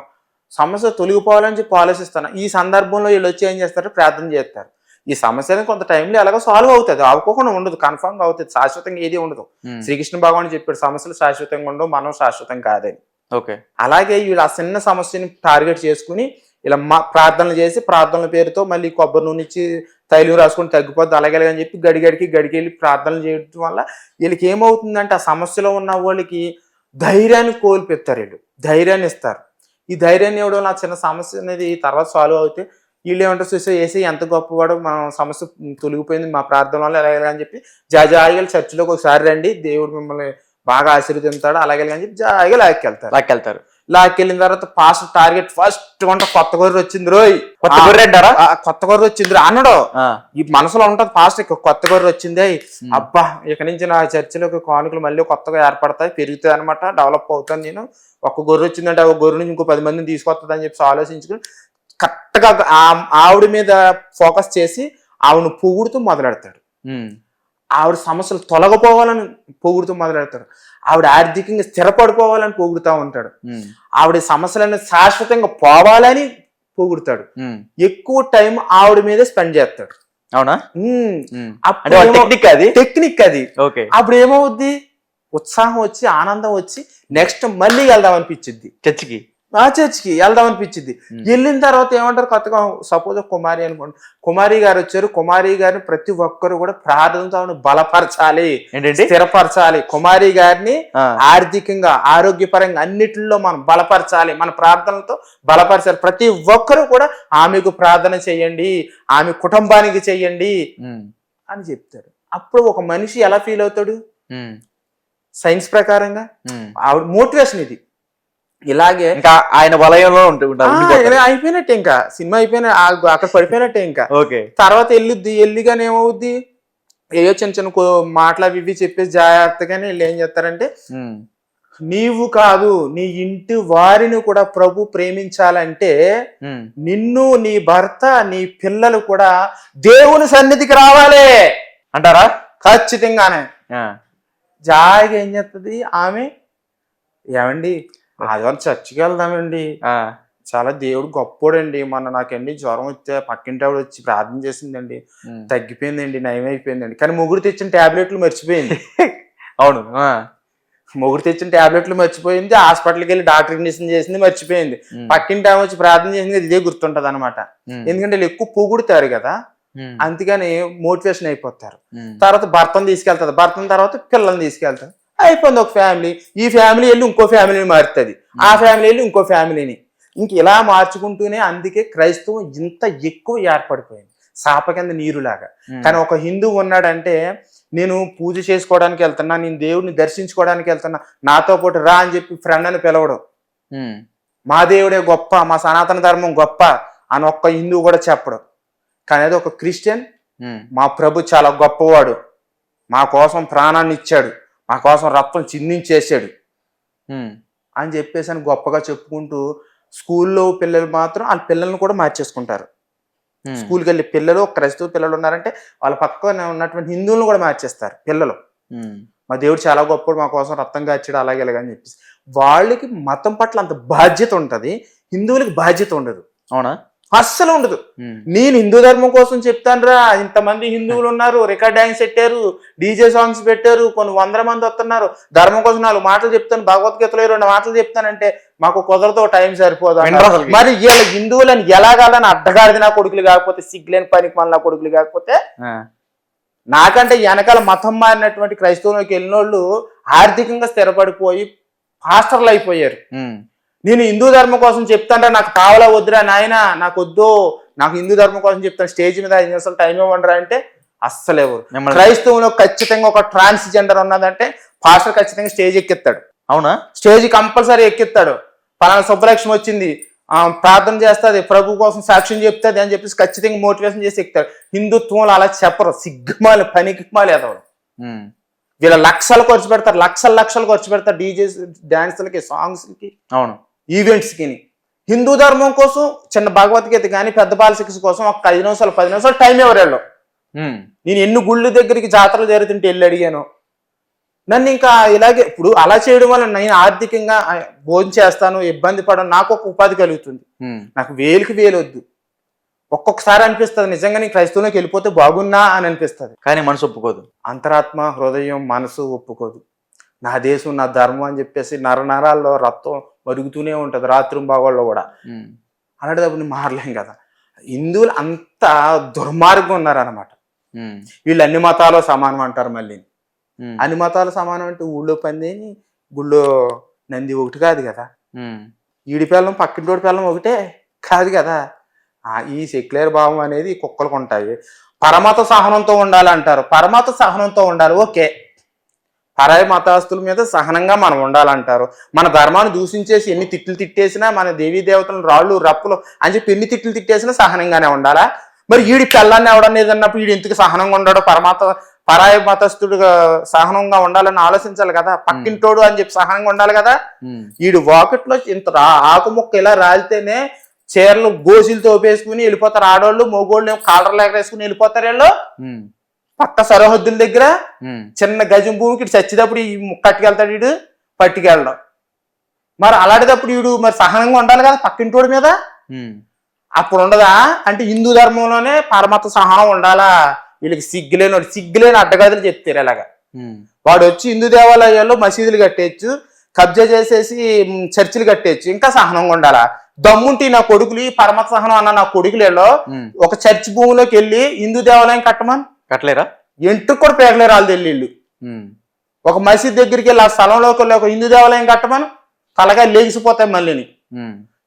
Speaker 2: సమస్య తొలగిపోవాలని చెప్పి ఆలోచిస్తాను. ఈ సందర్భంలో వీళ్ళు వచ్చి ఏం చేస్తారు, ప్రార్థన చేస్తారు. ఈ సమస్యని కొంత టైంలో ఎలాగో సాల్వ్ అవుతుంది, అవ్వకుండా ఉండదు, కన్ఫర్మ్ గా అవుతుంది, శాశ్వతంగా ఏది ఉండదు. శ్రీకృష్ణ భగవాన్ చెప్పాడు సమస్యలు శాశ్వతంగా ఉండవు, మనం శాశ్వతం కాదని.
Speaker 1: ఓకే,
Speaker 2: అలాగే వీళ్ళు ఆ చిన్న సమస్యని టార్గెట్ చేసుకుని ఇలా ప్రార్థనలు చేసి ప్రార్థనల పేరుతో మళ్ళీ కొబ్బరి నూనె ఇచ్చి తైలం రాసుకొని తగ్గిపోద్ది అలాగే అని చెప్పి గడికి వెళ్ళి ప్రార్థనలు చేయడం వల్ల వీళ్ళకి ఏమవుతుందంటే ఆ సమస్యలో ఉన్న వాళ్ళకి ధైర్యాన్ని కోల్పెత్తారు, వీళ్ళు ధైర్యాన్ని ఇస్తారు. ఈ ధైర్యాన్ని ఇవ్వడం వల్ల ఆ చిన్న సమస్య అనేది తర్వాత సాల్వ్ అవుతే వీళ్ళు ఏమంటారు, చూసే వేసి ఎంత గొప్పవాడు, మనం సమస్య తొలగిపోయింది మా ప్రార్థన వల్ల అలాగే అని చెప్పి జాయిగా చర్చిలోకి ఒకసారి రండి, దేవుడు మిమ్మల్ని బాగా ఆశీర్వదిస్తాడు అలాగే అని చెప్పి జాయిగా లాక్కెళ్తారు. లాక్కెళ్ళిన తర్వాత పాస్ట్ టార్గెట్ ఫస్ట్ వంట కొత్త గొర్రె వచ్చింది రోయ్, కొత్త గొర్రె వచ్చింది అన్నాడు. ఈ మనసులో ఉంటది పాస్ట్ కొత్త గొర్రె వచ్చింది, అబ్బా ఇక నుంచి నా చర్చిలోకి కానుకలు మళ్ళీ కొత్తగా ఏర్పడతాయి, పెరుగుతాయి అనమాట, డెవలప్ అవుతాను నేను. ఒక్క గొర్రె వచ్చిందంటే ఆ గొర్రె నుంచి ఇంకో 10 మందిని తీసుకొస్తుంది అని చెప్పి ఆలోచించుకుని కరెక్ట్గా ఆవిడ మీద ఫోకస్ చేసి ఆవిడను పొగుడుతూ మొదలెడతాడు. ఆవిడ సమస్యలు తొలగిపోవాలని పొగుడుతూ మొదలెడతాడు. ఆవిడ ఆర్థికంగా స్థిరపడిపోవాలని పొగుడుతూ ఉంటాడు. ఆవిడ సమస్యలను శాశ్వతంగా పోవాలని పొగుడుతాడు. ఎక్కువ టైం ఆవిడ మీదే స్పెండ్ చేస్తాడు.
Speaker 1: అవునా?
Speaker 2: టెక్నిక్ అది. అప్పుడు ఏమవుద్ది, ఉత్సాహం వచ్చి ఆనందం వచ్చి నెక్స్ట్ మళ్ళీ వెళ్దాం అనిపించింది చర్చికి వెళ్దాం అనిపించింది. వెళ్ళిన తర్వాత ఏమంటారు, కొత్తగా సపోజ్ కుమారి అనుకోండి, కుమారి గారు వచ్చారు, కుమారి గారిని ప్రతి ఒక్కరు కూడా ప్రార్థనతో బలపరచాలి, స్థిరపరచాలి, కుమారి గారిని ఆర్థికంగా ఆరోగ్యపరంగా అన్నిటిలో మనం బలపరచాలి, మన ప్రార్థనలతో బలపరచాలి. ప్రతి ఒక్కరు కూడా ఆమెకు ప్రార్థన చెయ్యండి, ఆమె కుటుంబానికి చెయ్యండి అని చెప్తారు. అప్పుడు ఒక మనిషి ఎలా ఫీల్ అవుతాడు, సైన్స్ ప్రకారంగా ఆవిడ మోటివేషన్ ఇది. ఇలాగే
Speaker 1: ఇంకా ఆయన వలయంలో
Speaker 2: అయిపోయినట్టే, ఇంకా సినిమా అయిపోయిన అక్కడ పడిపోయినట్టే. ఇంకా తర్వాత వెళ్ళిగానే ఏమవుద్ది, ఏయో చిన్న చిన్న మాటలు అవి ఇవి చెప్పేసి జాగ్రత్తగానే వీళ్ళు ఏం చేస్తారంటే, నీవు కాదు నీ ఇంటి వారిని కూడా ప్రభు ప్రేమించాలంటే నిన్ను, నీ భర్త, నీ పిల్లలు కూడా దేవుని సన్నిధికి రావాలి అంటారా? ఖచ్చితంగానే. జాయిగా ఏం చేస్తుంది ఆమె, ఏమండి ఆదివారం చర్చికి వెళ్దామండి, చాలా దేవుడు గొప్పోడండి, మొన్న నాకండి జ్వరం వస్తే పక్కింటి ఆవిడ వచ్చి ప్రార్థన చేసిందండి, తగ్గిపోయిందండి, నయం అయిపోయిందండి. కానీ ముగ్గురు తెచ్చిన టాబ్లెట్లు మర్చిపోయింది.
Speaker 1: అవును,
Speaker 2: ముగ్గురు తెచ్చిన టాబ్లెట్లు మర్చిపోయింది, హాస్పిటల్కి వెళ్ళి డాక్టర్ ఇంజక్షన్ చేసింది మర్చిపోయింది, పక్కింటి ఆమె వచ్చి ప్రార్థన చేసింది, ఇదే గుర్తుంటది అనమాట. ఎందుకంటే వీళ్ళు ఎక్కువ పొగుడుతారు కదా, అందుకని మోటివేషన్ అయిపోతారు. తర్వాత భర్తను తీసుకెళ్తారు, భర్తను తర్వాత పిల్లల్ని తీసుకెళ్తారు, అయిపోయింది ఒక ఫ్యామిలీ. ఈ ఫ్యామిలీ వెళ్ళి ఇంకో ఫ్యామిలీని మారుతుంది, ఆ ఫ్యామిలీ వెళ్ళి ఇంకో ఫ్యామిలీని, ఇంక ఇలా మార్చుకుంటూనే. అందుకే క్రైస్తవం ఇంత ఎక్కువ ఏర్పడిపోయింది, సాప కింద నీరులాగా. కానీ ఒక హిందువు ఉన్నాడంటే, నేను పూజ చేసుకోవడానికి వెళ్తున్నా, నేను దేవుడిని దర్శించుకోవడానికి వెళ్తున్నా, నాతో పాటు రా అని చెప్పి ఫ్రెండ్ అని పిలవడం, మా దేవుడే గొప్ప, మా సనాతన ధర్మం గొప్ప అని ఒక్క హిందువు కూడా చెప్పడం. కానీ అది ఒక క్రిస్టియన్, మా ప్రభు చాలా గొప్పవాడు, మా కోసం ప్రాణాన్ని ఇచ్చాడు, మా కోసం రక్తం చిందించేసాడు అని చెప్పేసి అని గొప్పగా చెప్పుకుంటూ, స్కూల్లో పిల్లలు మాత్రం వాళ్ళ పిల్లల్ని కూడా మార్చేసుకుంటారు. స్కూల్కి వెళ్ళి పిల్లలు, క్రైస్తవ పిల్లలు ఉన్నారంటే వాళ్ళ పక్కన ఉన్నటువంటి హిందువులను కూడా మార్చేస్తారు పిల్లలు. మా దేవుడు చాలా గొప్పడు, మా కోసం రక్తం కాచాడు అలాగే ఇలాగని చెప్పేసి. వాళ్ళకి మతం పట్ల అంత బాధ్యత ఉంటది, హిందువులకి బాధ్యత ఉండదు.
Speaker 1: అవునా?
Speaker 2: అస్సలు ఉండదు. నేను హిందూ ధర్మం కోసం చెప్తాను రా, ఇంతమంది హిందువులు ఉన్నారు, రికార్డ్ డాన్స్ పెట్టారు, డీజే సాంగ్స్ పెట్టారు, కొన్ని 100 మంది వస్తున్నారు, ధర్మం కోసం 4 మాటలు చెప్తాను, భగవద్గీతలో 2 మాటలు చెప్తానంటే మాకు కుదరతో టైం సరిపోదు. మరి వీళ్ళ హిందువులని ఎలాగాలని అడ్డగాడిది నా కొడుకులు కాకపోతే, సిగ్గులేని పనికి మళ్ళీ నా కొడుకులు కాకపోతే, నాకంటే వెనకాల మతం మారినటువంటి క్రైస్తవులోకి వెళ్ళిన వాళ్ళు ఆర్థికంగా స్థిరపడిపోయి పాస్టర్లు అయిపోయారు. నేను హిందూ ధర్మం కోసం చెప్తాంటే నాకు కావాలా వద్దురా నాయన, నాకు వద్దు, నాకు హిందూ ధర్మం కోసం చెప్తాను, స్టేజ్ మీద 5 నిమిషాలు టైం ఇవ్వండిరా అంటే అస్సలు ఎవరు. క్రైస్తవంలో ఖచ్చితంగా ఒక ట్రాన్స్జెండర్ ఉన్నదంటే పాస్టర్ ఖచ్చితంగా స్టేజ్ ఎక్కిస్తాడు.
Speaker 1: అవునా?
Speaker 2: స్టేజ్ కంపల్సరీ ఎక్కిస్తాడు. పలానా శుభలక్ష్మి వచ్చింది, ప్రార్థన చేస్తుంది, ప్రభు కోసం సాక్ష్యం చెప్తుంది అని చెప్పేసి ఖచ్చితంగా మోటివేషన్ చేసి ఎక్కుతాడు. హిందుత్వంలో అలా చెప్పరు, సిగ్గుమాలి పనికిమాలి ఎదవరు. వీళ్ళ లక్షలు ఖర్చు పెడతారు, లక్షలు ఖర్చు పెడతారు డీజే డాన్సులకి, సాంగ్స్కి.
Speaker 1: అవును,
Speaker 2: ఈవెంట్స్కి. హిందూ ధర్మం కోసం చిన్న భగవద్గీత కానీ పెద్ద బాలశిక్ష కోసం ఒక 5 నిమిషాలు 10 నిమిషాలు టైం ఎవరు నేను ఎన్ని గుళ్ళు దగ్గరికి జాతరలు జరుగుతుంటే వెళ్ళి అడిగాను. నన్ను ఇంకా ఇలాగే ఇప్పుడు అలా చేయడం వల్ల నేను ఆర్థికంగా భోజనం చేస్తాను, ఇబ్బంది పడను, నాకు ఒక ఉపాధి కలుగుతుంది. నాకు వేలుకి వేలు వద్దు. ఒక్కొక్కసారి అనిపిస్తుంది నిజంగా నేను క్రైస్తవంలోకి వెళ్ళిపోతే బాగున్నా అని అనిపిస్తుంది.
Speaker 1: కానీ మనసు ఒప్పుకోదు.
Speaker 2: అంతరాత్మ హృదయం మనసు ఒప్పుకోదు. నా దేశం నా ధర్మం అని చెప్పేసి నరనరాల్లో రక్తం మరుగుతూనే ఉంటుంది రాత్రింబాగోళ్ళు కూడా. అలాంటిదప్పుడు మారలేం కదా. హిందువులు అంత దుర్మార్గం ఉన్నారనమాట. వీళ్ళు అన్ని మతాలు సమానం అంటారు. మళ్ళీ అన్ని మతాలు సమానం అంటే ఊళ్ళో పందేని గుళ్ళో నంది ఒకటి కాదు కదా. ఈడి పిల్లం పక్కింటోడి పిల్లం ఒకటే కాదు కదా. ఈ సెక్యులర్ భావం అనేది కుక్కలకు ఉంటాయి. పరమత సహనంతో ఉండాలి అంటారు. పరమత సహనంతో ఉండాలి, ఓకే. పరాయి మతస్థుల మీద సహనంగా మనం ఉండాలంటారు. మన ధర్మాన్ని దూషించేసి ఎన్ని తిట్లు తిట్టేసినా, మన దేవీ దేవతలను రాళ్ళు రప్పులు అని చెప్పి ఎన్ని తిట్లు తిట్టేసినా సహనంగానే ఉండాలా? మరి ఈడి పిల్లాన్ని ఎవడన్నా ఏదన్నప్పుడు ఈడు ఎందుకు సహనంగా ఉండాడో? పరాయి మతస్థుడుగా సహనంగా ఉండాలని ఆలోచించాలి కదా. పక్కింటోడు అని చెప్పి సహనంగా ఉండాలి కదా. ఈడు వాకెట్లో ఇంత ఆకు ముక్క ఇలా రాలితేనే చీరలు గోసులు తోపేసుకుని వెళ్ళిపోతారు ఆడోళ్ళు. మగోళ్ళు కాలర్ లేక వేసుకుని వెళ్ళిపోతారు. వీళ్ళు పక్క సరిహద్దుల దగ్గర చిన్న గజం భూమికి చచ్చేటప్పుడు ఈ కట్టుకెళ్తాడు వీడు, పట్టుకెళ్ళడం. మరి అలాంటిదప్పుడు వీడు మరి సహనంగా ఉండాలి కదా పక్కింటోడి మీద. అప్పుడు ఉండదా? అంటే హిందూ ధర్మంలోనే పరమత సహనం ఉండాలా? వీళ్ళకి సిగ్గులేని అడ్డగదులు చెప్తారు. ఇలాగా వాడు వచ్చి హిందూ దేవాలయాల్లో మసీదులు కట్టేయచ్చు, కబ్జా చేసేసి చర్చిలు కట్టేయచ్చు, ఇంకా సహనంగా ఉండాలా? దమ్ముంటి నా కొడుకులు పరమత సహనం అన్న నా కొడుకులలో ఒక చర్చి భూమిలోకి వెళ్ళి హిందూ దేవాలయం
Speaker 1: కట్టలేరా?
Speaker 2: ఎంటుకు కూడా పేకలేరు వాళ్ళు తెల్లిళ్ళు. ఒక మసీద్ దగ్గరికి వెళ్ళి ఆ స్థలంలోకి వెళ్ళి ఒక హిందూ దేవాలయం కట్టమని తలగా లేచిపోతాయి. మళ్ళీని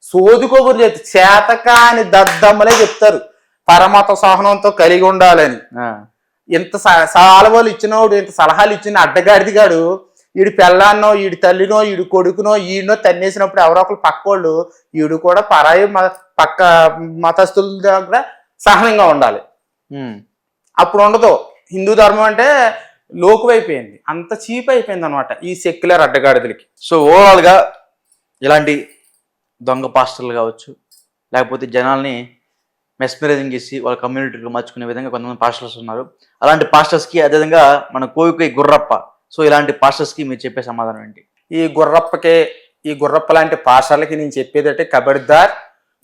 Speaker 2: సోదుకోబురు చేతకాని దద్దమ్మలే చెప్తారు పరమత సహనంతో కలిగి ఉండాలని. ఇంత సలహాలు ఇచ్చినోడు, ఇంత సలహాలు ఇచ్చిన అడ్డగాడిదిగాడు ఈడు పెళ్ళాన్నో, ఈడు తల్లినో, ఈడు కొడుకునో, ఈయనో తన్నేసినప్పుడు ఎవరో ఒకరు పక్కోళ్ళు ఈడు కూడా పరాయి పక్క మతస్థుల దగ్గర సహనంగా ఉండాలి. అప్పుడు ఉండదు. హిందూ ధర్మం అంటే లోకువైపోయింది, అంత చీప్ అయిపోయింది అనమాట ఈ సెక్యులర్ అడ్డగాడిదలకి.
Speaker 1: సో ఓవరాల్ గా ఇలాంటి దొంగ పాస్టర్లు కావచ్చు, లేకపోతే జనాల్ని మెస్మరైజింగ్ చేసి వాళ్ళ కమ్యూనిటీలో మార్చుకునే విధంగా కొంతమంది పాస్టర్స్ ఉన్నారు. అలాంటి పాస్టర్స్ కి అదేవిధంగా మన కోయికోయి గుర్రప్ప, సో ఇలాంటి పాస్టర్స్ కి మీరు చెప్పే సమాధానం ఏంటి?
Speaker 2: ఈ గుర్రప్ప లాంటి పాస్టర్లకి నేను చెప్పేది అంటే ఖబర్దార్,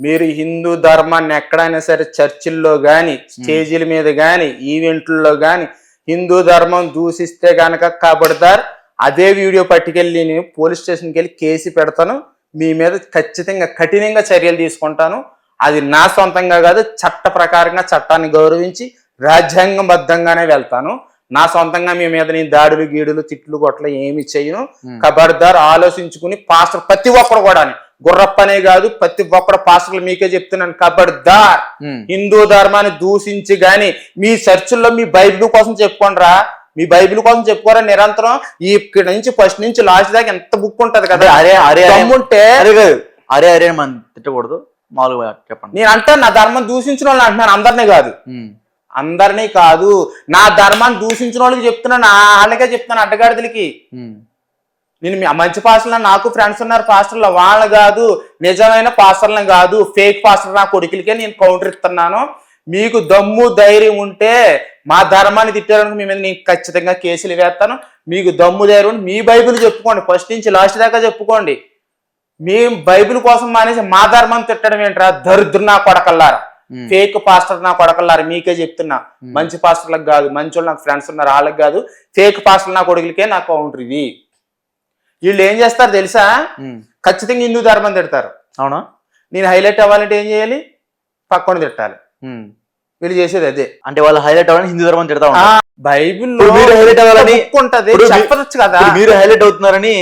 Speaker 2: మీరు హిందూ ధర్మాన్ని ఎక్కడైనా సరే చర్చిల్లో కానీ, స్టేజీల మీద కానీ, ఈవెంట్లలో కానీ హిందూ ధర్మం దూషిస్తే కనుక ఖబర్దార్, అదే వీడియో పట్టుకెళ్ళి నేను పోలీస్ స్టేషన్కి వెళ్ళి కేసు పెడతాను. మీ మీద ఖచ్చితంగా కఠినంగా చర్యలు తీసుకుంటాను. అది నా సొంతంగా కాదు, చట్ట ప్రకారంగా చట్టాన్ని గౌరవించి రాజ్యాంగబద్ధంగానే వెళ్తాను. నా సొంతంగా మీ మీద నేను దాడులు గీడులు తిట్లు కొట్ల ఏమి చేయను. ఖబర్దార్ ఆలోచించుకుని పాస్టర్ ప్రతి ఒక్కరు కూడా, గుర్రప్పనే కాదు ప్రతి ఒక్కరు పాస్టర్లు మీకే చెప్తున్నాను, ఖబర్దార్ హిందూ ధర్మాన్ని దూషించి గాని మీ చర్చిల్లో మీ బైబిల్ కోసం చెప్పుకోండిరా. మీ బైబిల్ కోసం చెప్పుకోరా నిరంతరం. ఇక్కడ నుంచి ఫస్ట్ నుంచి లాస్ట్ దాకా ఎంత బుక్ ఉంటది కదా. ఉంటే
Speaker 1: అరే అరే మనం తిట్టకూడదు, మామూలుగా చెప్పండి.
Speaker 2: నేను అంటే నా ధర్మం దూషించిన వాళ్ళని అంటున్నాను, అందరినీ కాదు, నా ధర్మాన్ని దూషించిన వాళ్ళకి చెప్తున్నాను, వాళ్ళకే చెప్తున్నాను అడ్డగాడిదలకి. నేను మంచి పాస్టర్లు, నాకు ఫ్రెండ్స్ ఉన్నారు పాస్టర్లు, వాళ్ళు కాదు, నిజమైన పాస్టర్లను కాదు, ఫేక్ పాస్టర్ నా కొడుకులకే నేను కౌంటర్ ఇస్తున్నాను. మీకు దమ్ము ధైర్యం ఉంటే మా ధర్మాన్ని తిట్టారనుకో మీ మీద నేను ఖచ్చితంగా కేసులు వేస్తాను. మీకు దమ్ము ధైర్యం మీ బైబిల్ చెప్పుకోండి, ఫస్ట్ నుంచి లాస్ట్ దాకా చెప్పుకోండి. మీ బైబిల్ కోసం మానేసి మా ధర్మం తిట్టడం ఏంట్రా దరిద్ర నా కొడకల్లారా, ఫేక్ పాస్టర్ నా కొడకల్లారా. మీకే చెప్తున్నా, మంచి పాస్టర్లకు కాదు, మంచి వాళ్ళు నాకు ఫ్రెండ్స్ ఉన్నారు వాళ్ళకి కాదు, ఫేక్ పాస్టర్ నా కొడుకులకే నా కౌంటర్ ఇది. వీళ్ళు ఏం చేస్తారు తెలుసా, ఖచ్చితంగా హిందూ ధర్మం తిడతారు.
Speaker 1: అవునా?
Speaker 2: నేను హైలైట్ అవ్వాలంటే ఏం చేయాలి, పక్కన తిట్టాలి. వీళ్ళు చేసేది అదే.
Speaker 1: అంటే వాళ్ళు హైలైట్ అవ్వాలని హిందూ ధర్మం తిడతా ఉంటారు.
Speaker 2: బైబిల్లో
Speaker 1: హైలైట్ అవ్వాలని
Speaker 2: ఉంటది, చెప్పచ్చు కదా.
Speaker 1: మీరు హైలైట్ అవుతున్నారని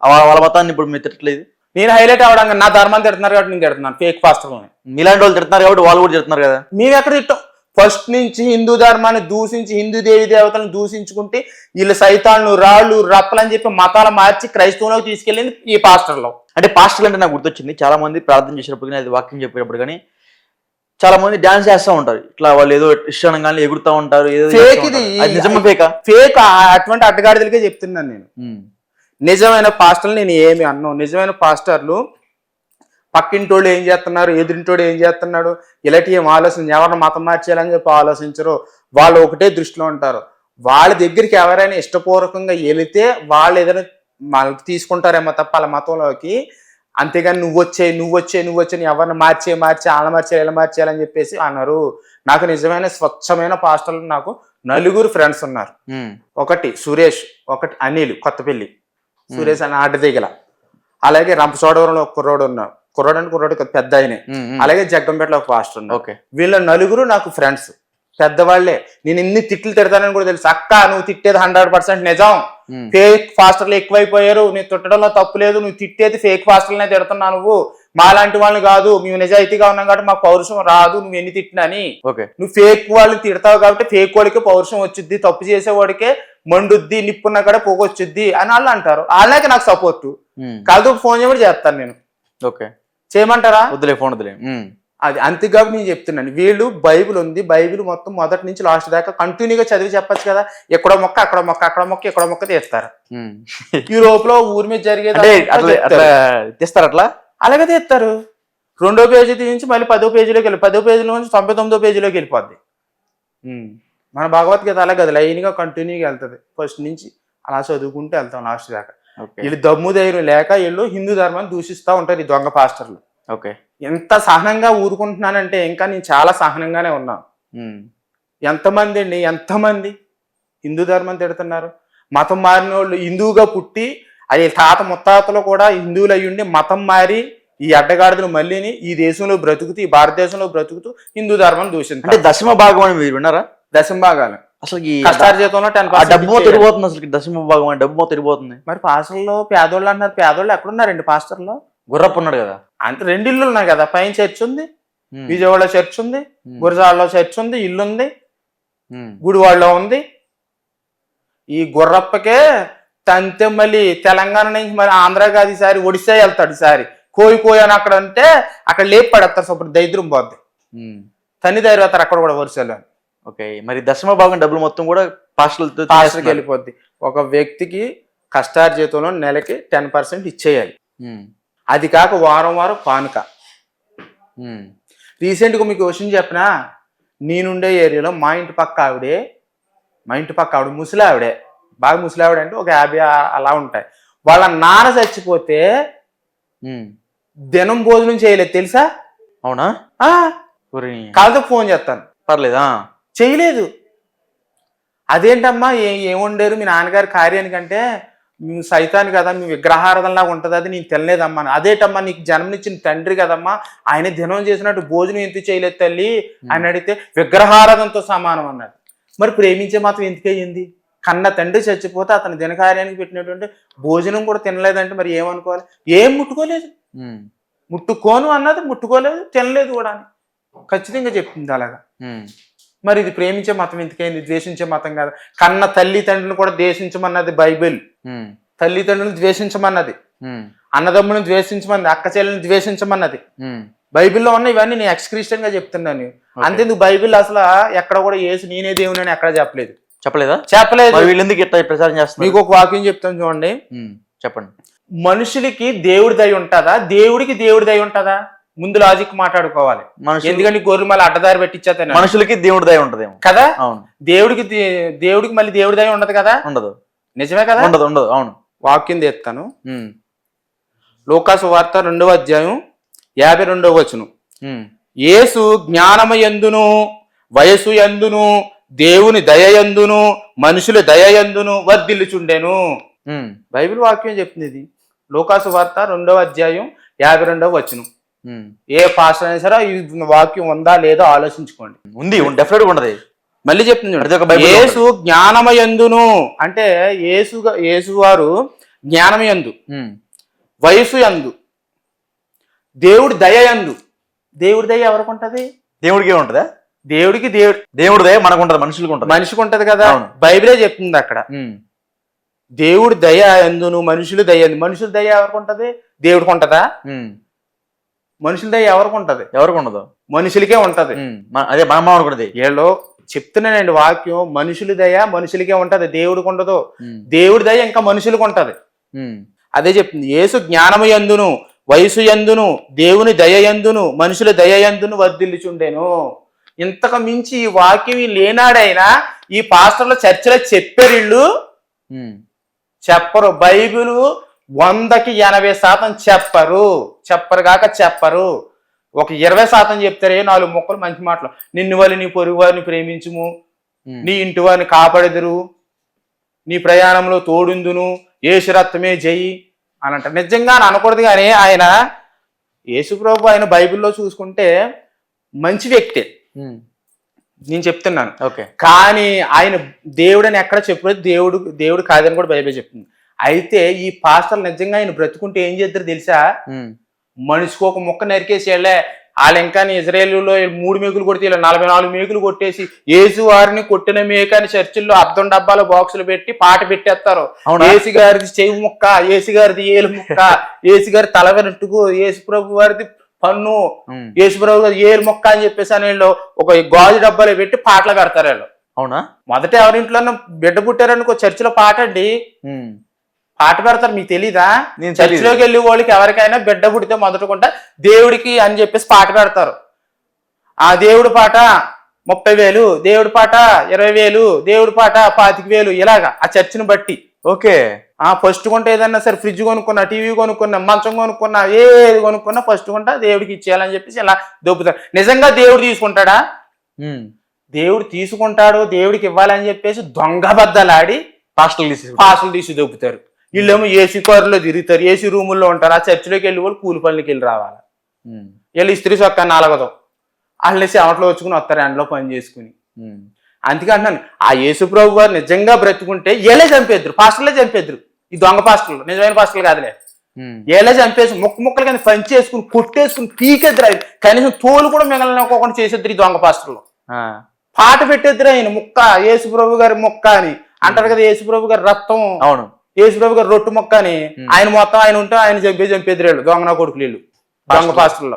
Speaker 1: వాళ్ళ మతాన్ని ఇప్పుడు మీరు తిట్టలేదు.
Speaker 2: నేను హైలైట్ అవ్వడం నా ధర్మాన్ని తిడుతున్నారు కాబట్టి నేను తిడుతున్నాను, ఫేక్ పాస్టర్లని.
Speaker 1: మీలాంటి వాళ్ళు తిడుతున్నారు కాబట్టి వాళ్ళు కూడా తిడుతున్నారు కదా.
Speaker 2: మేము ఎక్కడ తిట్టాం? ఫస్ట్ నుంచి హిందూ ధర్మాన్ని దూషించి హిందూ దేవి దేవతలను దూషించుకుంటే వీళ్ళు సైతాన్లు రాళ్ళు రప్పలు అని చెప్పి మతాలు మార్చి క్రైస్తవంలోకి తీసుకెళ్ళింది ఈ పాస్టర్లు.
Speaker 1: అంటే పాస్టర్లు అంటే నాకు గుర్తొచ్చింది, చాలా మంది ప్రార్థన చేసేటప్పుడు కానీ, అది వాక్యం చెప్పేటప్పుడు కానీ చాలా మంది డాన్స్ చేస్తూ ఉంటారు. ఇట్లా వాళ్ళు ఏదో ఇష్టంగానే ఎగురుతూ ఉంటారు.
Speaker 2: ఫేక్ అటువంటి అడ్డగాడిదలకే చెప్తున్నాను నేను. నిజమైన పాస్టర్లు నేను ఏమి అన్నాను. నిజమైన పాస్టర్లు పక్కింటోళ్ళు ఏం చేస్తున్నారు, ఎదురింటోడు ఏం చేస్తున్నాడు, ఇలాంటి ఏం ఆలోచన, ఎవరిని మతం మార్చేయాలని చెప్పి ఆలోచించరు. వాళ్ళు ఒకటే దృష్టిలో ఉంటారు. వాళ్ళ దగ్గరికి ఎవరైనా ఇష్టపూర్వకంగా వెళితే వాళ్ళు ఏదైనా తీసుకుంటారేమో తప్ప వాళ్ళ మతంలోకి. అంతేగాని నువ్వొచ్చే ఎవరిని మార్చి వాళ్ళ మార్చేయాలి ఇలా మార్చేయాలని చెప్పేసి అన్నారు. నాకు నిజమైన స్వచ్ఛమైన పాస్టర్లు నాకు నలుగురు ఫ్రెండ్స్ ఉన్నారు. ఒకటి సురేష్, ఒకటి అనిల్ కొత్తపల్లి, సురేష్ అని ఆటదిగల, అలాగే రంపచోడవరంలో ఒక కుర్రోడు ఉన్నాడు. కుర్రోడు పెద్ద ఆయనే. అలాగే జగ్గంపేటలో ఒక పాస్టర్ ఉన్నాడు. వీళ్ళ నలుగురు నాకు ఫ్రెండ్స్, పెద్దవాళ్లే. నేను ఇన్ని తిట్లు తిడతానని కూడా తెలుసు. అక్క నువ్వు తిట్టేది 100% నిజం, ఫేక్ పాస్టర్లు ఎక్కువైపోయారు, నువ్వు తిట్టడంలో తప్పు లేదు, నువ్వు తిట్టేది ఫేక్ పాస్టర్లనే తిడుతున్నావు, నువ్వు మాలాంటి వాళ్ళని కాదు, మేము నిజాయితీగా ఉన్నాం కాబట్టి మాకు పౌరుషం రాదు నువ్వు ఎన్ని తిట్టినా అని. నువ్వు ఫేక్ వాళ్ళని తిడతావు కాబట్టి ఫేక్ వాడికే పౌరుషం వచ్చిద్ది, తప్పు చేసేవాడికే మండుద్ది, నిప్పున్నా కూడా పొగొచ్చుద్ది అని వాళ్ళు అంటారు. అలాగే నాకు సపోర్ట్. కాదు ఫోన్ చేయమని చేస్తాను నేను. చేయమంటారా? వద్దులే ఫోన్ వద్దులే. అది అంతే కాబట్టి నేను చెప్తున్నాను. వీళ్ళు బైబిల్ ఉంది, బైబిల్ మొత్తం మొదటి నుంచి లాస్ట్ దాకా కంటిన్యూగా చదివి చెప్పచ్చు కదా. ఎక్కడో మొక్క అక్కడ మొక్క, అక్కడ మొక్క ఎక్కడో మొక్క తీస్తారు. ఈ లోపల ఊరి మీద జరిగేది తీస్తారు. అట్లా అలాగే తీస్తారు. 2వ పేజీ నుంచి మళ్ళీ 10వ పేజీలోకి వెళ్ళి 10వ పేజీలో నుంచి 99వ పేజీలోకి వెళ్ళిపోద్ది. మన భగవద్గీత అలాగే అది లైన్గా కంటిన్యూగా వెళ్తుంది. ఫస్ట్ నుంచి అలా చదువుకుంటూ వెళ్తాం లాస్ట్ దాకా. వీళ్ళు దమ్ము ధైర్యం లేక వీళ్ళు హిందూ ధర్మాన్ని దూషిస్తూ ఉంటారు ఈ దొంగ పాస్టర్లు. ఎంత సహనంగా ఊరుకుంటున్నానంటే ఇంకా నేను చాలా సహనంగానే ఉన్నాను. ఎంతమంది హిందూ ధర్మం తిడుతున్నారు. మతం మారిన వాళ్ళు హిందువుగా పుట్టి అది తాత ముత్తాతలు కూడా హిందువులు అయ్యుండి మతం మారి ఈ అడ్డగాడిదలు మళ్ళీని ఈ దేశంలో బ్రతుకుతూ, ఈ భారతదేశంలో బ్రతుకుతూ హిందూ ధర్మం దూషించారు. దశమ భాగం అని మీరు విన్నారా? దశమ భాగాలు అసలు కష్టార్జితంలో 10% డబ్బు తిరిగిపోతుంది. అసలు దశమ భాగం అని డబ్బు తిరిగిపోతుంది. మరి పాస్టర్లు పేదోళ్ళు అంటున్నారు. పేదోళ్ళు ఎక్కడున్నారండి? పాస్టర్లు గుర్రప్ప ఉన్నాడు కదా. అంటే 2 ఇల్లు ఉన్నాయి కదా. పైన చర్చ్ ఉంది, విజయవాడలో చర్చ్ ఉంది, గురజాడలో చర్చ్ ఉంది, ఇల్లు ఉంది, గుడివాడలో ఉంది. ఈ గుర్రప్పకే తంతే మళ్ళీ తెలంగాణ నుంచి మరి ఆంధ్ర కాదు, ఈసారి ఒడిశా వెళ్తాడు. ఈసారి కోయి అని అక్కడ అంటే అక్కడ లేపు పడేస్తారు. సూపర్ దరిద్రం పోద్ది. తన్ని ధైర్యతారు అక్కడ కూడా వరుసలో. మరి దశమ భాగం డబ్బులు మొత్తం కూడా పాస్టర్కి వెళ్ళిపోద్ది. ఒక వ్యక్తికి కష్టార్జితంలో నెలకి 10% ఇచ్చేయాలి. అది కాక వారం కానుక. రీసెంట్గా మీకు క్వశ్చన్ చెప్పినా, నేనుండే ఏరియాలో మా ఇంటి పక్క ఆవిడ ముసలి ఆవిడే, బాగా ముసలి ఆవిడ అంటే ఒక 50 అలా ఉంటాయి. వాళ్ళ నాన్న చచ్చిపోతే దినం భోజనం చేయలేదు తెలుసా? అవునా? కాదు ఫోన్ చేస్తాను, పర్లేదా? చేయలేదు. అదేంటమ్మా ఏం వండారు మీ నాన్నగారి కార్యానికంటే, మేము సైతాన్ని కదా, మీ విగ్రహారాధనలాగా ఉంటుంది, అది నేను తినలేదమ్మా. అదేటమ్మా నీకు జన్మనిచ్చిన తండ్రి కదమ్మా, ఆయన దినం చేసినట్టు భోజనం ఎందుకు చేయలేదు తల్లి అని అడిగితే విగ్రహారాధనతో సమానం అన్నాడు. మరి ప్రేమించే మాత్రం ఎందుకు అయ్యింది? కన్న తండ్రి చచ్చిపోతే అతని దినకార్యానికి పెట్టినటువంటి భోజనం కూడా తినలేదంటే మరి ఏమనుకోవాలి? ఏం ముట్టుకోలేదు. ముట్టుకోను అన్నది ముట్టుకోలేదు, తినలేదు కూడా అని ఖచ్చితంగా చెప్తుంది అలాగా. మరి ఇది ప్రేమించే మతం ఎందుకైంది? ద్వేషించే మతం కాదు. కన్న తల్లిదండ్రులను కూడా ద్వేషించమన్నది బైబిల్. తల్లిదండ్రులను ద్వేషించమన్నది, అన్నదమ్ములను ద్వేషించమన్నది, అక్క చెల్లెలను ద్వేషించమన్నది బైబిల్లో ఉన్న. ఇవన్నీ నేను ఎక్స్క్రిస్టియన్ గా చెప్తున్నాను. అంతేందుకు బైబిల్ అసలు ఎక్కడ కూడా యేసు నేనే దేవుని అని ఎక్కడ చెప్పలేదు. చెప్పలేదు. వీళ్ళెందుకు ఇట్లా ప్రచారం చేస్తున్నారు? మీకు ఒక వాక్యం చెప్తాను చూడండి. చెప్పండి. మనుషులకి దేవుడి దయ ఉంటుందా, దేవుడికి దేవుడి దయ ఉంటుందా? ముందు లాజిక్ మాట్లాడుకోవాలి. ఎందుకంటే గొర్రెలు మళ్ళీ అడ్డదారి పెట్టించేత మనుషులకి దేవుడి దయ ఉంటది కదా. దేవుడికి మళ్ళీ దేవుడి దయ ఉండదు కదా. ఉండదు. నిజమే కదా. ఉండదు. అవును. వాక్యం తెస్తాను. లూకాసు వార్త 2వ అధ్యాయం 52వ వచనం. యేసు జ్ఞానమయందును వయసు యందును దేవుని దయయందును మనుషుల దయయందును వర్ధిల్లుచుండెను. బైబిల్ వాక్యం చెప్తుంది ఇది. లూకాసు వార్త 2వ అధ్యాయం 52వ వచనం. ఏ పాస్టర్ అయినా సరే ఈ వాక్యం ఉందా లేదో ఆలోచించుకోండి. ఉంది, డెఫినెట్ గా ఉండదు. మళ్ళీ చెప్తుంది, యేసు జ్ఞానమయందును అంటే యేసు వారు జ్ఞానమయందు, వయసు యందు, దేవుడి దయ యందు. దేవుడి దయ ఎవరికి ఉంటది? దేవుడికి ఉంటదా? దేవుడి దయ మనకు ఉంటది, మనిషికి ఉంటది కదా. బైబిలే చెప్తుంది అక్కడ. దేవుడి దయ ఎందును మనుషులు దయ ఎందు. మనుషుల దయ ఎవరికి ఉంటది? దేవుడికి ఉంటదా? మనుషుల దయ ఎవరికి ఉంటది? ఎవరికి ఉండదు, మనుషులకే ఉంటది. అదే మనం అనుకున్నది. ఏలో చెప్తున్నానండి వాక్యం. మనుషుల దయ మనుషులకే ఉంటది, దేవుడికి ఉండదు. దేవుడి దయ ఇంకా మనుషులకు ఉంటది. అదే చెప్తుంది. యేసు జ్ఞానము యందును వయసు యందును దేవుని దయయందును మనుషుల దయయందును వర్ధిల్లుచుండెను. ఇంతకు మించి ఈ వాక్యం లేనాడైనా ఈ పాస్టర్లు చర్చలో చెప్పారు, వీళ్ళు చెప్పరు. బైబిల్ 100కి 80% చెప్పరు కాక చెప్పరు. ఒక 20% చెప్తారే 4 ముక్కలు మంచి మాటలు. నిన్ను వాళ్ళు నీ పొరుగు వారిని ప్రేమించుము, నీ ఇంటి వారిని కాపాడెదరు, నీ ప్రయాణంలో తోడుందును, యేసు రక్తమే జయి అని అంటారు. నిజంగా అనకూడదు, కానీ ఆయన యేసుప్రభు ఆయన బైబిల్లో చూసుకుంటే మంచి వ్యక్తే, నేను చెప్తున్నాను. కానీ ఆయన దేవుడని ఎక్కడ చెప్పలేదు, దేవుడు కాదని కూడా బైబిల్ చెప్తుంది. అయితే ఈ పాస్టర్లు నిజంగా ఆయన బ్రతుకుంటే ఏం చేద్దరు తెలుసా? మనిషికి ఒక ముక్క నరికేసి వెళ్ళే వాళ్ళు ఇంకా ఇజ్రాయేల్లో 3 మేకులు కొడితే 44 మేకులు కొట్టేసి యేసు వారిని కొట్టిన మేకని చర్చిల్లో అద్దం డబ్బాలో బాక్సులు పెట్టి పాట పెట్టేస్తారు. ఏసు గారిది చెవి ముక్క, ఏసు గారిది ఏలు ముక్క, ఏసు గారి తల వెనట్టుకు, యేసు ప్రభు వారిది పన్ను, యేసు ప్రభు గారి ఏలు ముక్క అని చెప్పేసి అని వీళ్ళు ఒక గాజు డబ్బాలో పెట్టి పాటలు పెడతారు వీళ్ళు.
Speaker 1: అవునా?
Speaker 2: మొదట ఎవరింట్లో బిడ్డ పుట్టారనుకో చర్చిలో పాట అండి, పాట పెడతారు. మీకు తెలీదా? చర్చిలోకి వెళ్ళి వాళ్ళకి ఎవరికైనా బిడ్డ పుడితే మొదటకుంటా దేవుడికి అని చెప్పేసి పాట పెడతారు. ఆ దేవుడి పాట 30,000, దేవుడి పాట 20,000, దేవుడి పాట 25,000, ఇలాగా ఆ చర్చిని బట్టి. ఫస్ట్ కొంట ఏదన్నా సరే ఫ్రిడ్జ్ కొనుక్కున్నా, టీవీ కొనుక్కున్నా, మంచం కొనుక్కున్నా, ఏది కొనుక్కున్నా ఫస్ట్ కొంట దేవుడికి ఇచ్చేయాలని చెప్పేసి ఇలా దొబ్బుతారు. నిజంగా దేవుడు తీసుకుంటాడా? దేవుడు తీసుకుంటాడు, దేవుడికి ఇవ్వాలని చెప్పేసి దొంగబద్దలాడి పాస్టర్లు తీసి దొబ్బుతారు. వీళ్ళేమో ఏసీ కారులో తిరుగుతారు, ఏసీ రూముల్లో ఉంటారు. ఆ చర్చిలోకి వెళ్ళి వాళ్ళు కూలి పనులకి వెళ్ళి రావాలి. వీళ్ళు ఇస్త్రీ చొక్కా 4 వాళ్ళని చెమటలో వచ్చుకుని వస్తారు ఎండలో పని చేసుకుని. అందుకే అంటున్నాను, ఆ యేసు ప్రభు వారు నిజంగా బ్రతుకుంటే ఏలే చంపేద్దరు, పాస్టర్లే చంపేద్దరు. ఈ దొంగ పాస్టర్లు, నిజమైన పాస్టర్లు కాదులే, ఏలే చంపేసి ముక్కలు కానీ పంచి వేసుకుని కొట్టేసుకుని పీకెద్దరు. కనీసం తోలు కూడా మిగలనుకోకుండా చేసేద్దరు ఈ దొంగ పాస్టర్లు. పాట పెట్టేద్దరు ఆయన ముక్క, యేసు ప్రభు గారి ముక్క అని అంటారు కదా, యేసు ప్రభు గారి రక్తం, అవును, యేసు ప్రభు గారు రొట్టు మొక్క అని. ఆయన మొత్తం ఆయన ఉంటే ఆయన చంపేద్దరు దొంగ కొడుకులు వీళ్ళు, దొంగ పాస్టర్లు.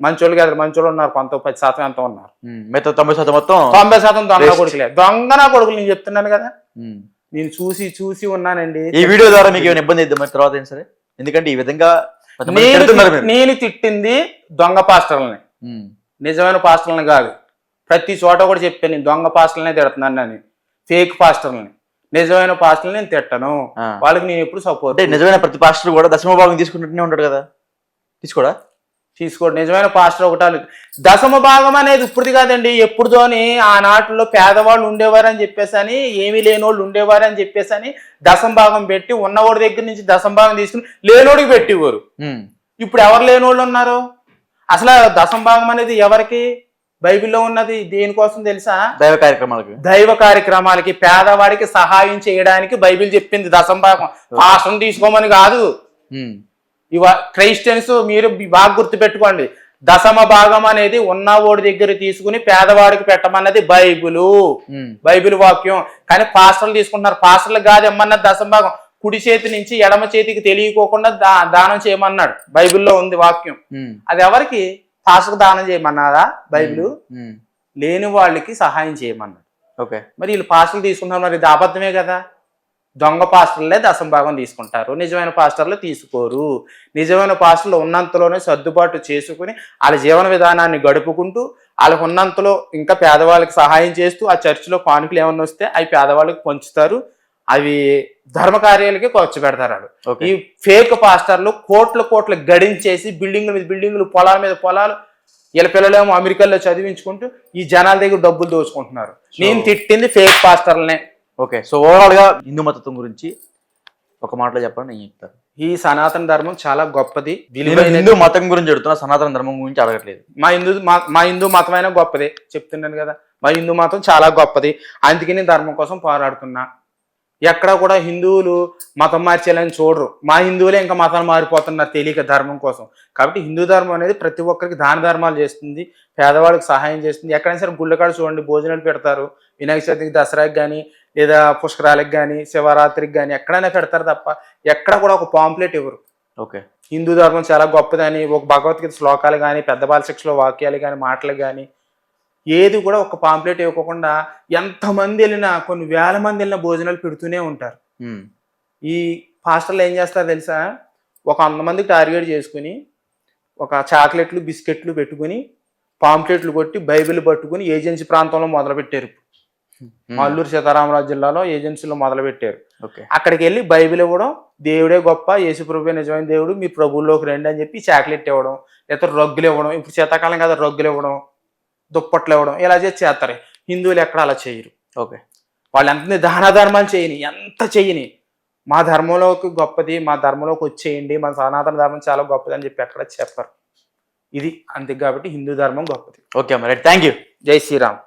Speaker 2: మంచోళ్ళు కాదు, మంచోళ్ళు ఉన్నారు, 10% ఎంత ఉన్నారు,
Speaker 1: 90% మొత్తం
Speaker 2: 90% దొంగ కొడుకులే. దొంగ నా కొడుకులు నేను చెప్తున్నాను కదా, నేను చూసి ఉన్నానండి.
Speaker 1: ఈ వీడియో ద్వారా మీకు ఏమైనా ఇబ్బంది అవుతుంది తర్వాత ఏం సరే? ఎందుకంటే ఈ విధంగా
Speaker 2: నేను తిట్టింది దొంగ పాస్టర్లని, నిజమైన పాస్టర్లని కాదు. ప్రతి చోట కూడా చెప్పాను, నేను దొంగ పాస్టర్లనే తిడుతున్నాను అని, ఫేక్ పాస్టర్లని. నిజమైన పాస్టర్లు నేను తిట్టను, వాళ్ళకి నేను ఎప్పుడు సపోర్ట్.
Speaker 1: నిజమైన ప్రతి పాస్టర్ కూడా దశమ భాగం తీసుకుంటూనే ఉంటాడు కదా,
Speaker 2: తీసుకోడు. నిజమైన పాస్టర్ ఒకటి దశమ భాగం అనేది ఇప్పుడుది కాదండి, ఎప్పుడుతోని ఆ నాటిలో పేదవాళ్ళు ఉండేవారని చెప్పేసి అని, ఏమీ లేని వాళ్ళు ఉండేవారని చెప్పేసి అని దశమ భాగం పెట్టి ఉన్నవాడి దగ్గర నుంచి దశమ భాగం తీసుకుని లేనోడికి పెట్టేవారు. ఇప్పుడు ఎవరు లేనోళ్ళు ఉన్నారు? అసలు దశమ భాగం అనేది ఎవరికి బైబిల్లో ఉన్నది? దేనికోసం తెలుసా? దైవ కార్యక్రమాలకి, పేదవాడికి సహాయం చేయడానికి బైబిల్ చెప్పింది దశమ భాగం. పాస్టర్ని తీసుకోమని కాదు. క్రైస్టియన్స్ మీరు బాగా గుర్తు పెట్టుకోండి, దశమ భాగం అనేది ఉన్నవాడి దగ్గర తీసుకుని పేదవాడికి పెట్టమన్నది బైబిల్ వాక్యం. కానీ పాస్టర్లు తీసుకుంటున్నారు. పాస్టర్లు కాదు ఏమన్నది దశమ భాగం, కుడి చేతి నుంచి ఎడమ చేతికి తెలియకోకుండా దానం చేయమన్నాడు, బైబిల్లో ఉంది వాక్యం. అది ఎవరికి? పాస్టర్కి దానం చేయమన్నారా బైబిల్? లేని వాళ్ళకి సహాయం చేయమన్నాడు. మరి వీళ్ళు పాస్టర్లు తీసుకుంటున్నారు, మరి ఇది అబద్ధమే కదా. దొంగ పాస్టర్లే దశమ భాగం తీసుకుంటారు, నిజమైన పాస్టర్లు తీసుకోరు. నిజమైన పాస్టర్లు ఉన్నంతలోనే సర్దుబాటు చేసుకుని వాళ్ళ జీవన విధానాన్ని గడుపుకుంటూ వాళ్ళకు ఉన్నంతలో ఇంకా పేదవాళ్ళకి సహాయం చేస్తూ, ఆ చర్చిలో కానుకలు ఏమన్నా వస్తే అవి పేదవాళ్ళకి పంచుతారు, అవి ధర్మ కార్యాలకి ఖర్చు పెడతారు. ఈ ఫేక్ పాస్టర్లు కోట్ల గడించేసి బిల్డింగ్ల మీద బిల్డింగ్లు, పొలాల మీద పొలాలు, వీళ్ళ పిల్లలేమో అమెరికాలో చదివించుకుంటూ ఈ జనాల దగ్గర డబ్బులు దోచుకుంటున్నారు. నేను తిట్టింది ఫేక్ పాస్టర్లనే.
Speaker 1: సో ఓవరాల్ గా హిందూ మతం గురించి ఒక మాటలో చెప్పండి, నేను చెప్తాను.
Speaker 2: ఈ సనాతన ధర్మం చాలా గొప్పది.
Speaker 1: హిందూ మతం గురించి అడుగుతున్నా, సనాతన ధర్మం గురించి అడగట్లేదు.
Speaker 2: మా హిందూ మతమైనా గొప్పదే చెప్తున్నాను కదా, మా హిందూ మతం చాలా గొప్పది. అందుకే నేను ధర్మం కోసం పోరాడుతున్నా. ఎక్కడ కూడా హిందువులు మతం మార్చేయాలని చూడరు. మా హిందువులే ఇంకా మతాన్ని మారిపోతున్నారు తెలియక ధర్మం కోసం. కాబట్టి హిందూ ధర్మం అనేది ప్రతి ఒక్కరికి దాన ధర్మాలు చేస్తుంది, పేదవాళ్ళకి సహాయం చేస్తుంది. ఎక్కడైనా సరే గుళ్ళకాడ చూడండి, భోజనాలు పెడతారు. వినాయక చవితికి, దసరాకి కానీ, లేదా పుష్కరాలకు కానీ, శివరాత్రికి కానీ ఎక్కడైనా పెడతారు తప్ప ఎక్కడ కూడా ఒక పాంప్లెట్ ఇవ్వరు. హిందూ ధర్మం చాలా గొప్పదని ఒక భగవద్గీత శ్లోకాలు కానీ, పెద్ద బాలశిక్షలో వాక్యాలు కానీ, మాటలు కానీ ఏది కూడా ఒక పాంప్లెట్ ఇవ్వకుండా ఎంతమంది వెళ్ళినా, కొన్ని వేల మంది వెళ్ళినా భోజనాలు పెడుతూనే ఉంటారు. ఈ పాస్టర్లు ఏం చేస్తారు తెలుసా? ఒక 100 మందికి టార్గెట్ చేసుకుని ఒక చాక్లెట్లు బిస్కెట్లు పెట్టుకుని పాంప్లెట్లు కొట్టి బైబిల్ పట్టుకుని ఏజెన్సీ ప్రాంతంలో మొదలుపెట్టారు. అల్లూరు సీతారామరాజు జిల్లాలో ఏజెన్సీలో మొదలుపెట్టారు.
Speaker 1: ఓకే.
Speaker 2: అక్కడికి వెళ్ళి బైబిల్ ఇవ్వడం, దేవుడే గొప్ప, యేసు ప్రభువే నిజమైన దేవుడు, మీ ప్రభువులోకి రండి అని చెప్పి చాక్లెట్ ఇవ్వడం, లేకపోతే రగ్గులు ఇవ్వడం, ఇప్పుడు శీతాకాలం కదా రగ్గులు ఇవ్వడం, దుప్పట్లు ఇవ్వడం, ఇలా చేస్తారు. హిందువులు ఎక్కడ అలా చేయరు.
Speaker 1: ఓకే.
Speaker 2: వాళ్ళు ఎంత దాన ధర్మాలు చేయని, ఎంత చేయని, మా ధర్మంలోకి గొప్పది, మా ధర్మంలోకి వచ్చేయండి, మన సనాతన ధర్మం చాలా గొప్పది అని చెప్పి ఎక్కడ చెప్పరు. ఇది అంతే. కాబట్టి హిందూ ధర్మం గొప్పది.
Speaker 1: ఓకే అమ్మ, రైట్, థ్యాంక్ యూ.
Speaker 2: జై శ్రీరామ్.